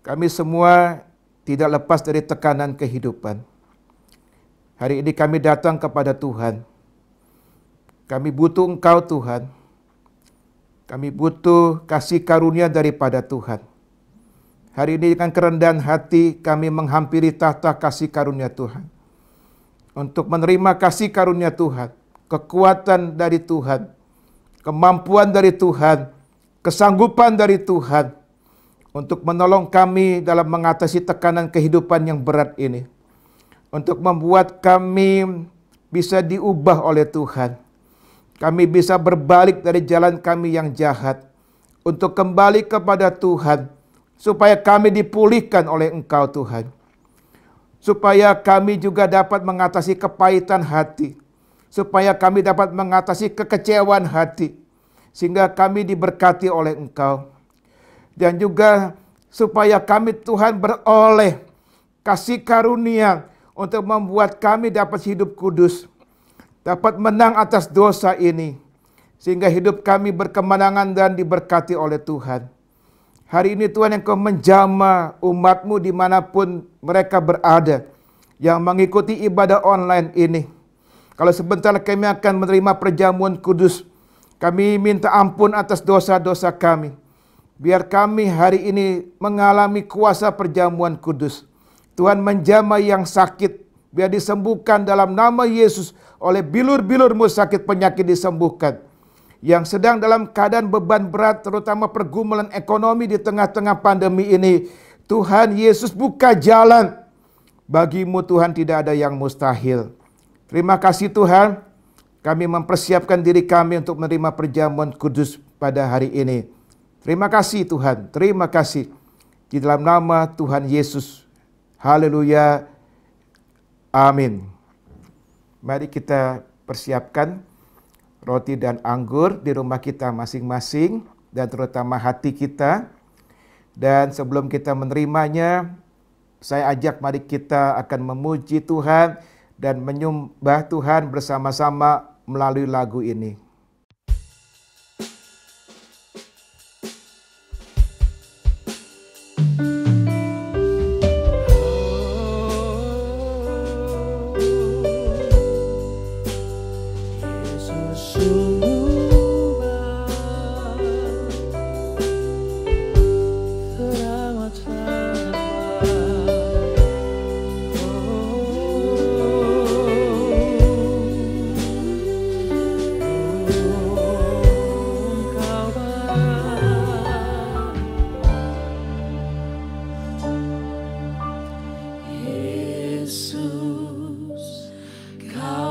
Kami semua tidak lepas dari tekanan kehidupan. Hari ini kami datang kepada Tuhan. Kami butuh Engkau Tuhan. Kami butuh kasih karunia daripada Tuhan. Hari ini dengan kerendahan hati kami menghampiri tahta kasih karunia Tuhan. Untuk menerima kasih karunia Tuhan. Kekuatan dari Tuhan. Kemampuan dari Tuhan. Kesanggupan dari Tuhan. Untuk menolong kami dalam mengatasi tekanan kehidupan yang berat ini. Untuk membuat kami bisa diubah oleh Tuhan. Kami bisa berbalik dari jalan kami yang jahat. Untuk kembali kepada Tuhan. Supaya kami dipulihkan oleh Engkau Tuhan. Supaya kami juga dapat mengatasi kepahitan hati. Supaya kami dapat mengatasi kekecewaan hati. Sehingga kami diberkati oleh Engkau. Dan juga supaya kami Tuhan beroleh kasih karunia untuk membuat kami dapat hidup kudus. Dapat menang atas dosa ini. Sehingga hidup kami berkemenangan dan diberkati oleh Tuhan. Hari ini Tuhan Engkau menjamah umat-Mu dimanapun mereka berada. Yang mengikuti ibadah online ini. Kalau sebentar kami akan menerima perjamuan kudus. Kami minta ampun atas dosa-dosa kami. Biar kami hari ini mengalami kuasa perjamuan kudus. Tuhan menjamah yang sakit. Biar disembuhkan dalam nama Yesus. Oleh bilur-bilur-Mu sakit penyakit disembuhkan. Yang sedang dalam keadaan beban berat, terutama pergumulan ekonomi di tengah-tengah pandemi ini. Tuhan Yesus buka jalan. Bagi-Mu Tuhan tidak ada yang mustahil. Terima kasih Tuhan. Kami mempersiapkan diri kami untuk menerima perjamuan kudus pada hari ini. Terima kasih Tuhan, terima kasih. Di dalam nama Tuhan Yesus. Haleluya. Amin. Mari kita persiapkan roti dan anggur di rumah kita masing-masing. Dan terutama hati kita. Dan sebelum kita menerimanya, saya ajak mari kita akan memuji Tuhan. Dan menyembah Tuhan bersama-sama melalui lagu ini.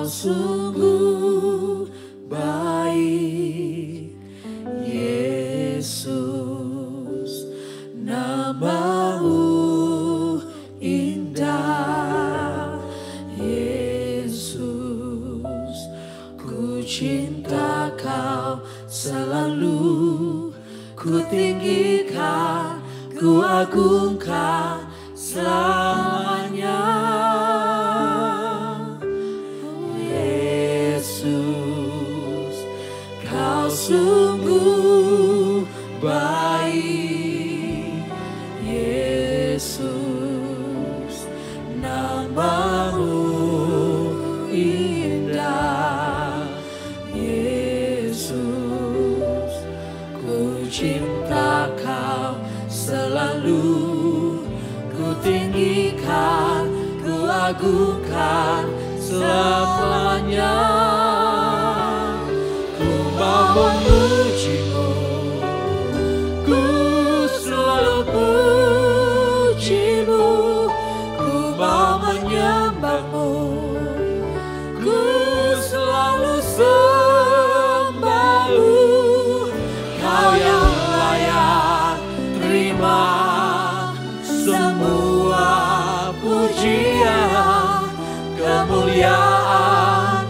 Sungguh baik, Yesus, nama cinta Kau selalu, ku tinggikan, ku agungkan selamanya. Oh Yesus, Kau sungguh baik. Yesus, nama-Mu indah. Yesus, ku cinta Kau selalu, ku tinggikan, ku agungkan selamanya. Ku mau memuji-Mu, ku selalu puji-Mu, ku mau menyembah-Mu, ku selalu sembah-Mu. Kau yang layak terima semua pujian, kemuliaan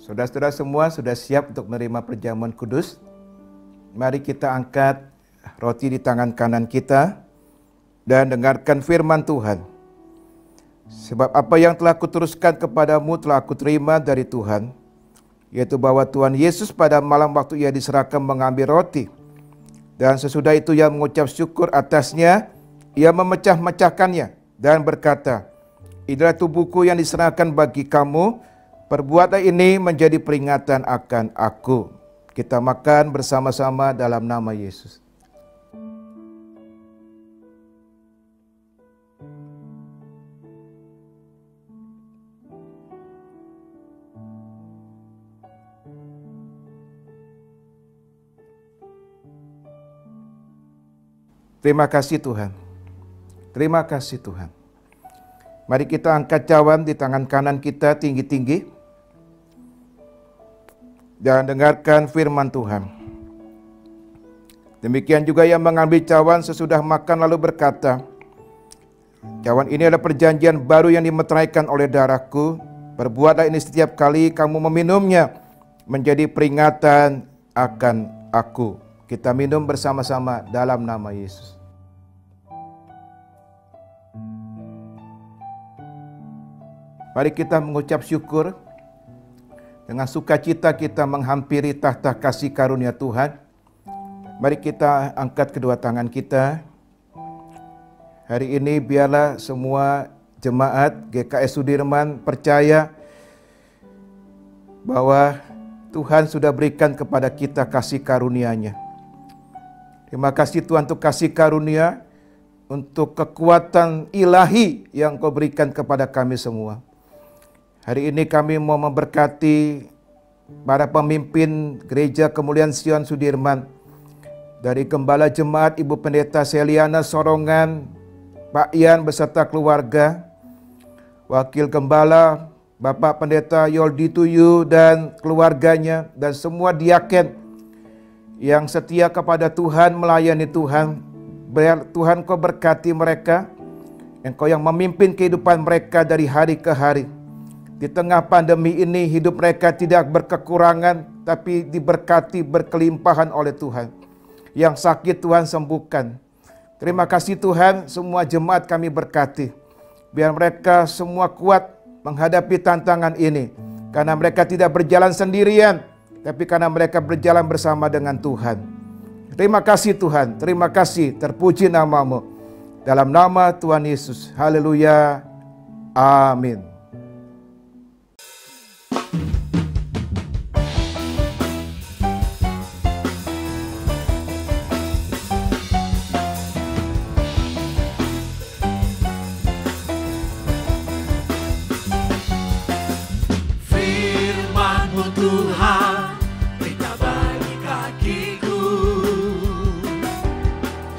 Saudara-saudara semua sudah siap untuk menerima perjamuan kudus? Mari kita angkat roti di tangan kanan kita dan dengarkan firman Tuhan. Sebab apa yang telah kuteruskan kepadamu telah aku terima dari Tuhan, yaitu bahwa Tuhan Yesus pada malam waktu ia diserahkan mengambil roti. Dan sesudah itu ia mengucap syukur atasnya, ia memecah-mecahkannya dan berkata, inilah tubuhku yang diserahkan bagi kamu, perbuatlah ini menjadi peringatan akan aku. Kita makan bersama-sama dalam nama Yesus. Terima kasih Tuhan. Terima kasih Tuhan. Mari kita angkat cawan di tangan kanan kita tinggi-tinggi dan dengarkan firman Tuhan. Demikian juga yang mengambil cawan sesudah makan lalu berkata, cawan ini adalah perjanjian baru yang dimeteraikan oleh darahku. Perbuatlah ini setiap kali kamu meminumnya menjadi peringatan akan aku. Kita minum bersama-sama dalam nama Yesus. Mari kita mengucap syukur. Dengan sukacita kita menghampiri tahta kasih karunia Tuhan. Mari kita angkat kedua tangan kita. Hari ini biarlah semua jemaat GKS Sudirman percaya bahwa Tuhan sudah berikan kepada kita kasih karunia-Nya. Terima kasih Tuhan untuk kasih karunia, untuk kekuatan ilahi yang Kau berikan kepada kami semua. Hari ini kami mau memberkati para pemimpin Gereja Kemuliaan Sion Sudirman, dari Gembala Jemaat Ibu Pendeta Seliana Sorongan, Pak Ian beserta keluarga, Wakil Gembala Bapak Pendeta Yoldi Tuyu dan keluarganya, dan semua diaken yang setia kepada Tuhan, melayani Tuhan. Biar Tuhan Kau berkati mereka, Engkau yang memimpin kehidupan mereka dari hari ke hari. Di tengah pandemi ini hidup mereka tidak berkekurangan, tapi diberkati berkelimpahan oleh Tuhan. Yang sakit Tuhan sembuhkan. Terima kasih Tuhan, semua jemaat kami berkati. Biar mereka semua kuat menghadapi tantangan ini. Karena mereka tidak berjalan sendirian, tapi karena mereka berjalan bersama dengan Tuhan. Terima kasih Tuhan, terima kasih, terpuji nama-Mu. Dalam nama Tuhan Yesus, haleluya, amin.
Firman-Mu Tuhan, berita bagi kakiku.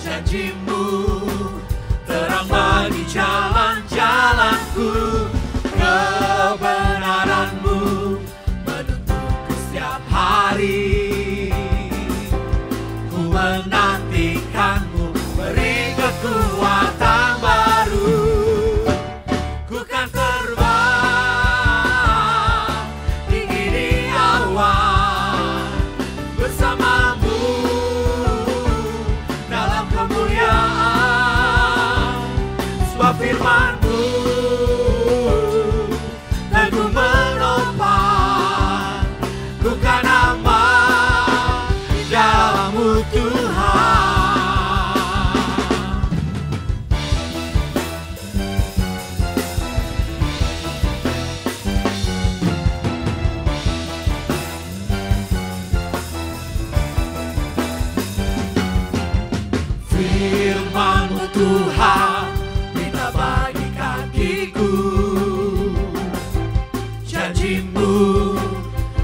Janji-Mu terang bagi jalan-jalanku. Kebenaran-Mu menuntunku setiap hari. Ku menantikan-Mu, beri kekuatan baru. Ku kan terbang tinggi di awan bersama-Mu dalam kemuliaan. Sebab firman-Mu teguh menopang, ku kan aman di dalam-Mu Tuhan. Firman-Mu Tuhan, berita bagi kakiku. Janji-Mu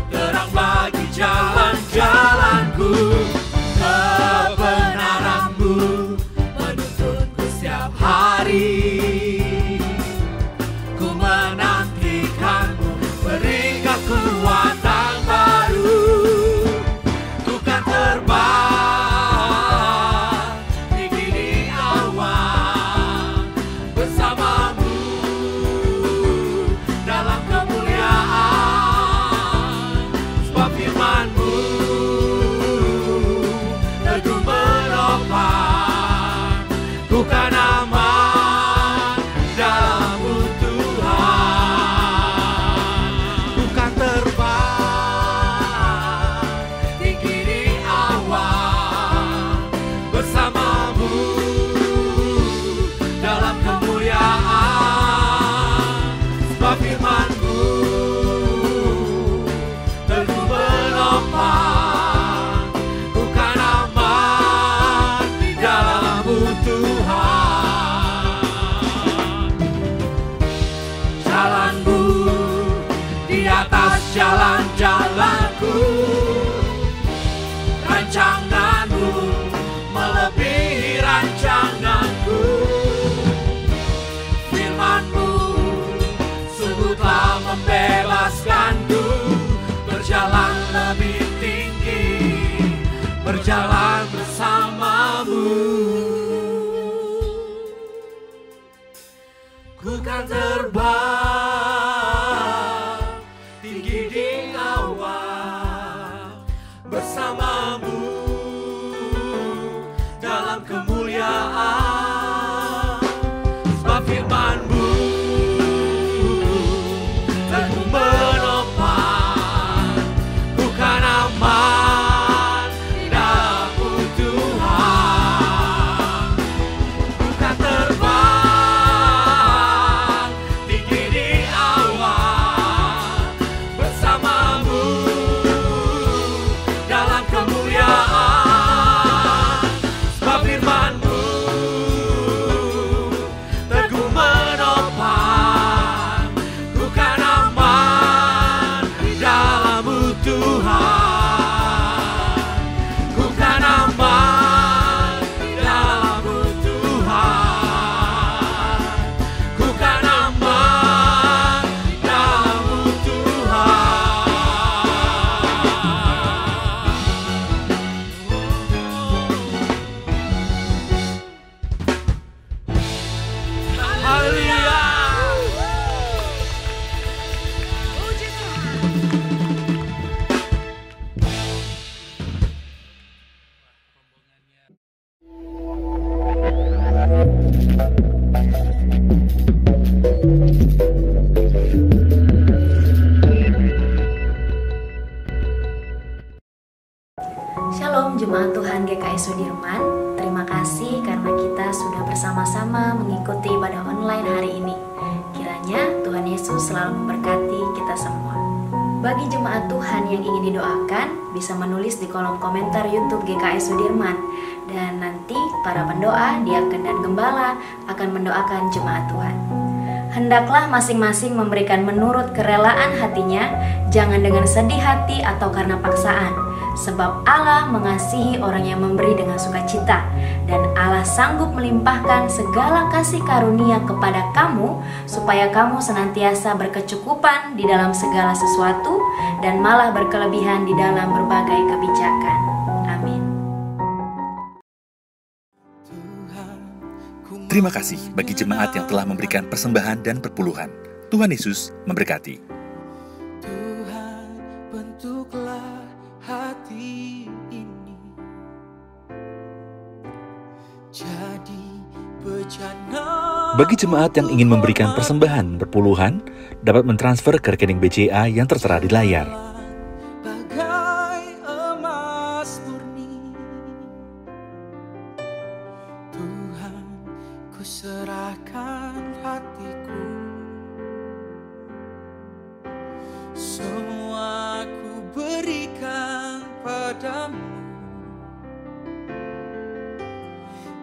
terang bagi jalan-jalanku. Kebenaran-Mu menuntunku setiap hari. Ku menantikan-Mu, beri kekuatan baru. Ku kan terbang tinggi di awan jalan-jalanku. Rancanganmu melebihi rancanganku. Firman-Mu sungguh telah membebaskanku. Berjalan lebih tinggi, berjalan bersama-Mu. Ku kan terbang tinggi di awan bersama-Mu dalam kemuliaan. Sebab firman-Mu teguh menopang, bukan aman di dalam-Mu Tuhan. Bukan terbang tinggi di awan bersama-Mu dalam kemuliaan. Sebab firman-Mu teguh menopang, bukan aman di dalam-Mu Tuhan. Bukan aman di dalam-Mu Tuhan. Bukan aman di dalam-Mu Tuhan. Haleluya.
Shalom Jemaat Tuhan GKI Sudirman. Terima kasih karena kita sudah bersama-sama mengikuti ibadah online hari ini. Kiranya Tuhan Yesus selalu memberkati kita semua. Bagi jemaat Tuhan yang ingin didoakan, bisa menulis di kolom komentar YouTube GKI Sudirman. Dan nanti para pendoa, diaken dan gembala akan mendoakan jemaat Tuhan. Hendaklah masing-masing memberikan menurut kerelaan hatinya, jangan dengan sedih hati atau karena paksaan. Sebab Allah mengasihi orang yang memberi dengan sukacita, dan Allah sanggup melimpahkan segala kasih karunia kepada kamu, supaya kamu senantiasa berkecukupan di dalam segala sesuatu, dan malah berkelebihan di dalam berbagai kebijakan. Amin.
Terima kasih bagi jemaat yang telah memberikan persembahan dan perpuluhan. Tuhan Yesus memberkati.
Tuhan, bentuklah hati ini jadi bejana.
Bagi jemaat yang ingin memberikan persembahan perpuluhan, dapat mentransfer ke rekening BCA yang tertera di layar.
Bagai emas murni, Tuhan, ku serahkan hatiku. Semua ku berikan padamu.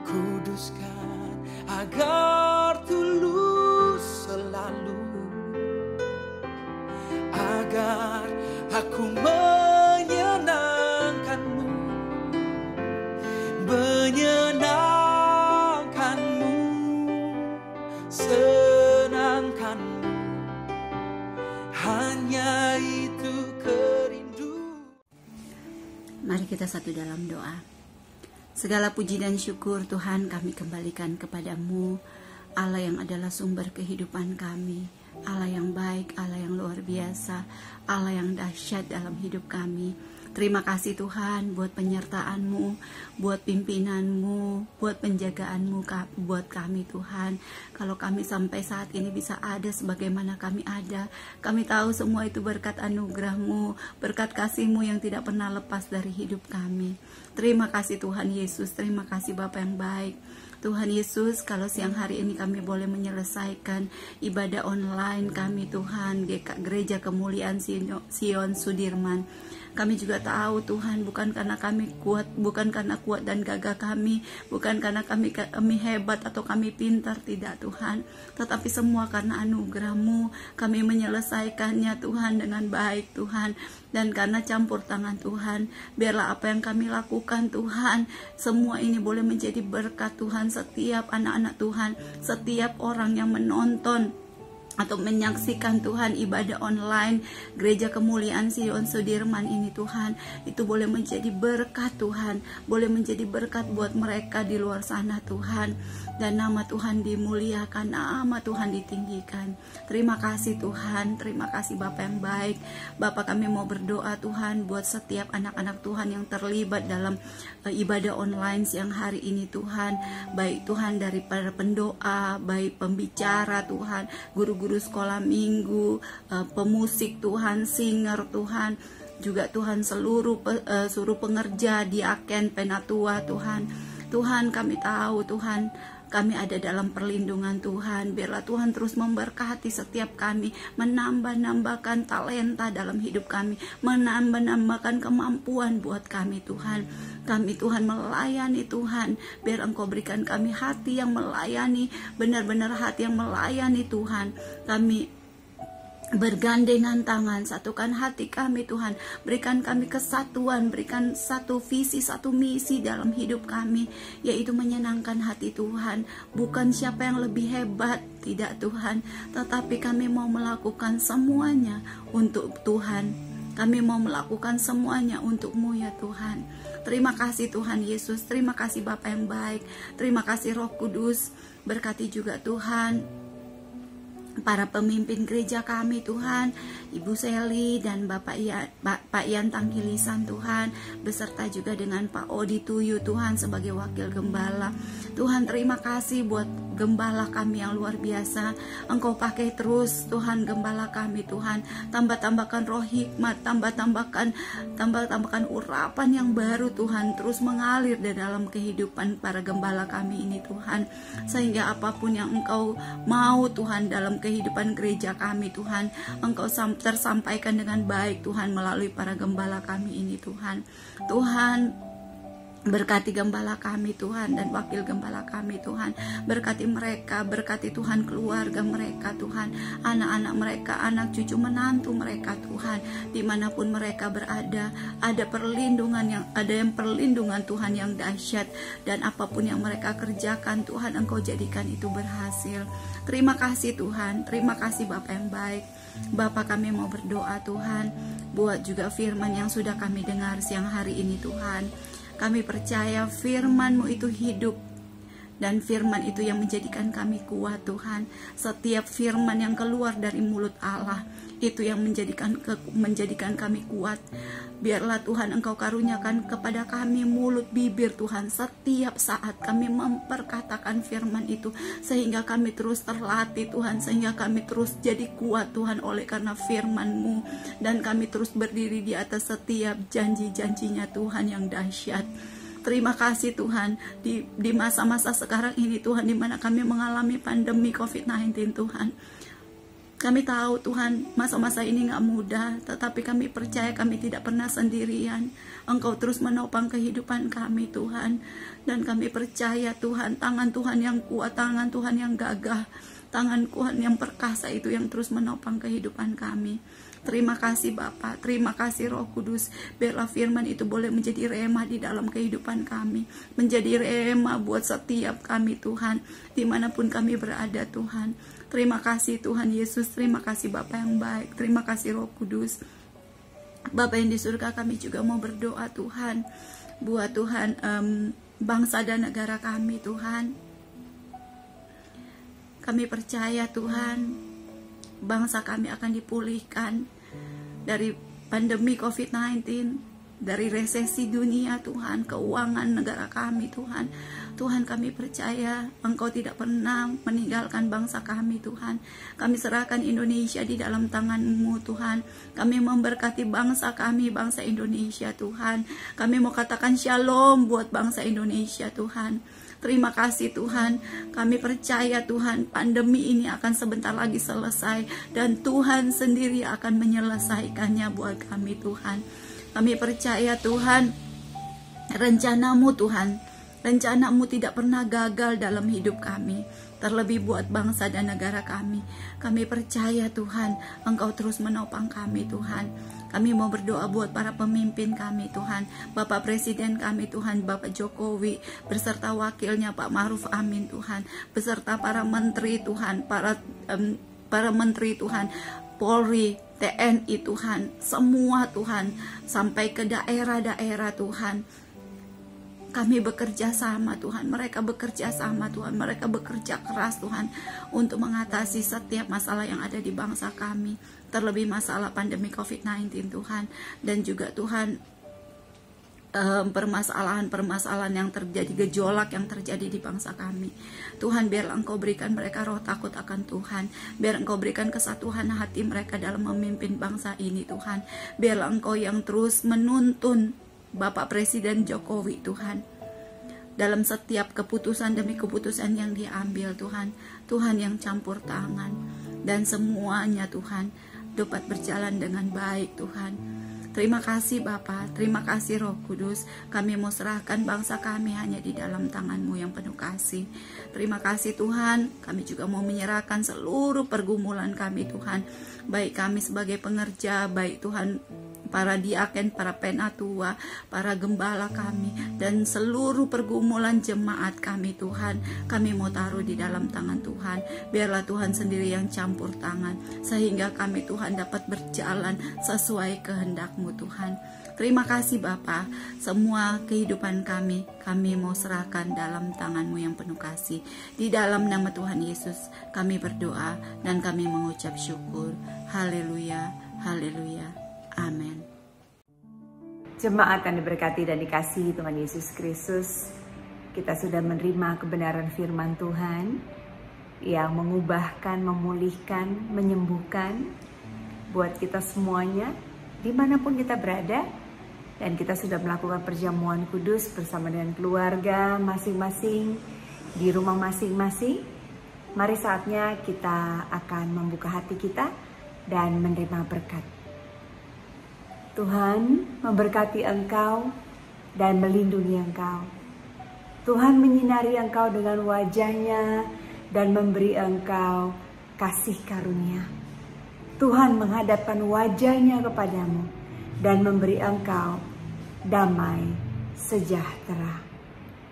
Kuduskan agar tulus selalu, agar aku menyenangkanmu, menyenangkanmu, senangkanmu. Hanya itu kerindu.
Mari kita satu dalam doa. Segala puji dan syukur Tuhan kami kembalikan kepadamu, Allah yang adalah sumber kehidupan kami, Allah yang baik, Allah yang luar biasa, Allah yang dahsyat dalam hidup kami. Terima kasih Tuhan buat penyertaan-Mu, buat pimpinan-Mu, buat penjagaan-Mu buat kami Tuhan. Kalau kami sampai saat ini bisa ada sebagaimana kami ada, kami tahu semua itu berkat anugerah-Mu, berkat kasih-Mu yang tidak pernah lepas dari hidup kami. Terima kasih Tuhan Yesus, terima kasih Bapa yang baik. Tuhan Yesus, kalau siang hari ini kami boleh menyelesaikan ibadah online kami Tuhan, Gereja Kemuliaan Sion Sudirman. Kami juga tahu Tuhan, bukan karena kami kuat, bukan karena kuat dan gagah kami, bukan karena kami hebat atau kami pintar, tidak Tuhan, tetapi semua karena anugerah-Mu kami menyelesaikannya Tuhan dengan baik Tuhan. Dan karena campur tangan Tuhan, biarlah apa yang kami lakukan Tuhan, semua ini boleh menjadi berkat Tuhan. Setiap anak-anak Tuhan, setiap orang yang menonton atau menyaksikan Tuhan ibadah online Gereja Kemuliaan Sion Sudirman ini Tuhan, itu boleh menjadi berkat Tuhan, boleh menjadi berkat buat mereka di luar sana Tuhan. Dan nama Tuhan dimuliakan, nama Tuhan ditinggikan. Terima kasih Tuhan, terima kasih Bapa yang baik. Bapa, kami mau berdoa Tuhan buat setiap anak-anak Tuhan yang terlibat dalam ibadah online siang hari ini Tuhan. Baik Tuhan dari para pendoa, baik pembicara Tuhan, guru-guru sekolah minggu, pemusik Tuhan, singer Tuhan, juga Tuhan seluruh pengerja, diaken, penatua Tuhan. Tuhan, kami tahu Tuhan, kami ada dalam perlindungan Tuhan. Biarlah Tuhan terus memberkati setiap kami, menambah-nambahkan talenta dalam hidup kami, menambah-nambahkan kemampuan buat kami Tuhan. Kami Tuhan melayani Tuhan, biar Engkau berikan kami hati yang melayani, benar-benar hati yang melayani Tuhan. Kami bergandengan tangan, satukan hati kami Tuhan, berikan kami kesatuan, berikan satu visi, satu misi dalam hidup kami, yaitu menyenangkan hati Tuhan. Bukan siapa yang lebih hebat, tidak Tuhan, tetapi kami mau melakukan semuanya untuk Tuhan. Kami mau melakukan semuanya untuk-Mu ya Tuhan. Terima kasih Tuhan Yesus, terima kasih Bapa yang baik, terima kasih Roh Kudus. Berkati juga Tuhan para pemimpin gereja kami Tuhan, Ibu Seli dan Pak Ian Tangkilisan Tuhan, beserta juga dengan Pak Odi Tuyu Tuhan sebagai wakil gembala. Tuhan, terima kasih buat gembala kami yang luar biasa. Engkau pakai terus Tuhan gembala kami Tuhan, tambah-tambahkan roh hikmat, tambah-tambahkan urapan yang baru Tuhan, terus mengalir di dalam kehidupan para gembala kami ini Tuhan, sehingga apapun yang Engkau mau Tuhan dalam kehidupan gereja kami Tuhan, Engkau tersampaikan dengan baik Tuhan melalui para gembala kami ini Tuhan. Tuhan, berkati gembala kami Tuhan dan wakil gembala kami Tuhan. Berkati mereka, berkati Tuhan keluarga mereka Tuhan, anak-anak mereka, anak cucu menantu mereka Tuhan. Dimanapun mereka berada, ada perlindungan Tuhan yang dahsyat. Dan apapun yang mereka kerjakan Tuhan, Engkau jadikan itu berhasil. Terima kasih Tuhan, terima kasih Bapa yang baik. Bapa, kami mau berdoa Tuhan, buat juga firman yang sudah kami dengar siang hari ini Tuhan. Kami percaya firman-Mu itu hidup, dan firman itu yang menjadikan kami kuat Tuhan. Setiap firman yang keluar dari mulut Allah, itu yang menjadikan kami kuat. Biarlah Tuhan Engkau karuniakan kepada kami mulut bibir Tuhan, setiap saat kami memperkatakan firman itu, sehingga kami terus terlatih Tuhan, sehingga kami terus jadi kuat Tuhan oleh karena firman-Mu, dan kami terus berdiri di atas setiap janji-janjinya Tuhan yang dahsyat. Terima kasih Tuhan, di masa-masa sekarang ini Tuhan, di mana kami mengalami pandemi COVID-19 Tuhan. Kami tahu Tuhan, masa-masa ini gak mudah, tetapi kami percaya kami tidak pernah sendirian. Engkau terus menopang kehidupan kami Tuhan. Dan kami percaya Tuhan, tangan Tuhan yang kuat, tangan Tuhan yang gagah, tangan Tuhan yang perkasa itu yang terus menopang kehidupan kami. Terima kasih Bapa, terima kasih Roh Kudus. Biarlah firman itu boleh menjadi rema di dalam kehidupan kami, menjadi rema buat setiap kami Tuhan, dimanapun kami berada Tuhan. Terima kasih Tuhan Yesus, terima kasih Bapa yang baik, terima kasih Roh Kudus. Bapa yang di surga, kami juga mau berdoa Tuhan, buat Tuhan bangsa dan negara kami Tuhan. Kami percaya Tuhan, bangsa kami akan dipulihkan dari pandemi COVID-19, dari resesi dunia Tuhan, keuangan negara kami Tuhan. Tuhan, kami percaya Engkau tidak pernah meninggalkan bangsa kami Tuhan. Kami serahkan Indonesia di dalam tangan-Mu Tuhan. Kami memberkati bangsa kami, bangsa Indonesia Tuhan. Kami mau katakan shalom buat bangsa Indonesia Tuhan. Terima kasih Tuhan, kami percaya Tuhan, pandemi ini akan sebentar lagi selesai, dan Tuhan sendiri akan menyelesaikannya buat kami Tuhan. Kami percaya Tuhan, rencana-Mu Tuhan, rencana-Mu tidak pernah gagal dalam hidup kami, terlebih buat bangsa dan negara kami. Kami percaya Tuhan, Engkau terus menopang kami Tuhan. Kami mau berdoa buat para pemimpin kami Tuhan, Bapak Presiden kami Tuhan, Bapak Jokowi, beserta wakilnya Pak Ma'ruf Amin Tuhan, beserta para menteri Tuhan, para menteri Tuhan, Polri, TNI Tuhan, semua Tuhan, sampai ke daerah-daerah Tuhan. Kami bekerja sama Tuhan, mereka bekerja sama Tuhan, mereka bekerja keras Tuhan untuk mengatasi setiap masalah yang ada di bangsa kami, terlebih masalah pandemi COVID-19 Tuhan, dan juga Tuhan permasalahan-permasalahan yang terjadi, gejolak yang terjadi di bangsa kami. Tuhan, biar Engkau berikan mereka roh takut akan Tuhan, biar Engkau berikan kesatuan hati mereka dalam memimpin bangsa ini Tuhan, biar Engkau yang terus menuntun Bapak Presiden Jokowi Tuhan, dalam setiap keputusan demi keputusan yang diambil Tuhan, Tuhan yang campur tangan, dan semuanya Tuhan dapat berjalan dengan baik Tuhan. Terima kasih Bapa, terima kasih Roh Kudus. Kami mau serahkan bangsa kami hanya di dalam tangan-Mu yang penuh kasih. Terima kasih Tuhan, kami juga mau menyerahkan seluruh pergumulan kami Tuhan, baik kami sebagai pengerja, baik Tuhan para diaken, para penatua, para gembala kami, dan seluruh pergumulan jemaat kami Tuhan, kami mau taruh di dalam tangan Tuhan. Biarlah Tuhan sendiri yang campur tangan, sehingga kami Tuhan dapat berjalan sesuai kehendak-Mu Tuhan. Terima kasih Bapa, semua kehidupan kami mau serahkan dalam tangan-Mu yang penuh kasih. Di dalam nama Tuhan Yesus kami berdoa dan kami mengucap syukur. Haleluya, haleluya, amin.
Jemaat yang diberkati dan dikasihi Tuhan Yesus Kristus, kita sudah menerima kebenaran firman Tuhan yang mengubahkan, memulihkan, menyembuhkan buat kita semuanya dimanapun kita berada. Dan kita sudah melakukan perjamuan kudus bersama dengan keluarga masing-masing, di rumah masing-masing. Mari saatnya kita akan membuka hati kita dan menerima berkat. Tuhan memberkati engkau dan melindungi engkau. Tuhan menyinari engkau dengan wajah-Nya dan memberi engkau kasih karunia. Tuhan menghadapkan wajah-Nya kepadamu dan memberi engkau damai sejahtera.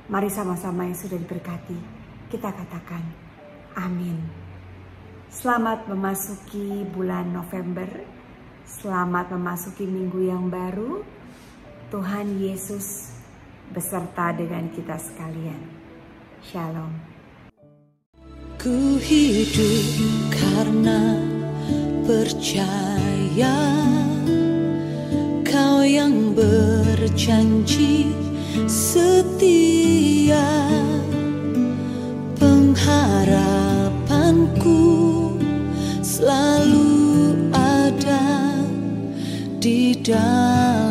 Mari sama-sama yang sudah diberkati, kita katakan amin. Selamat memasuki bulan November. Selamat memasuki minggu yang baru. Tuhan Yesus beserta dengan kita sekalian. Shalom.
Ku hidup karena percaya, Kau yang berjanji setia, pengharapanku selalu ada di dalam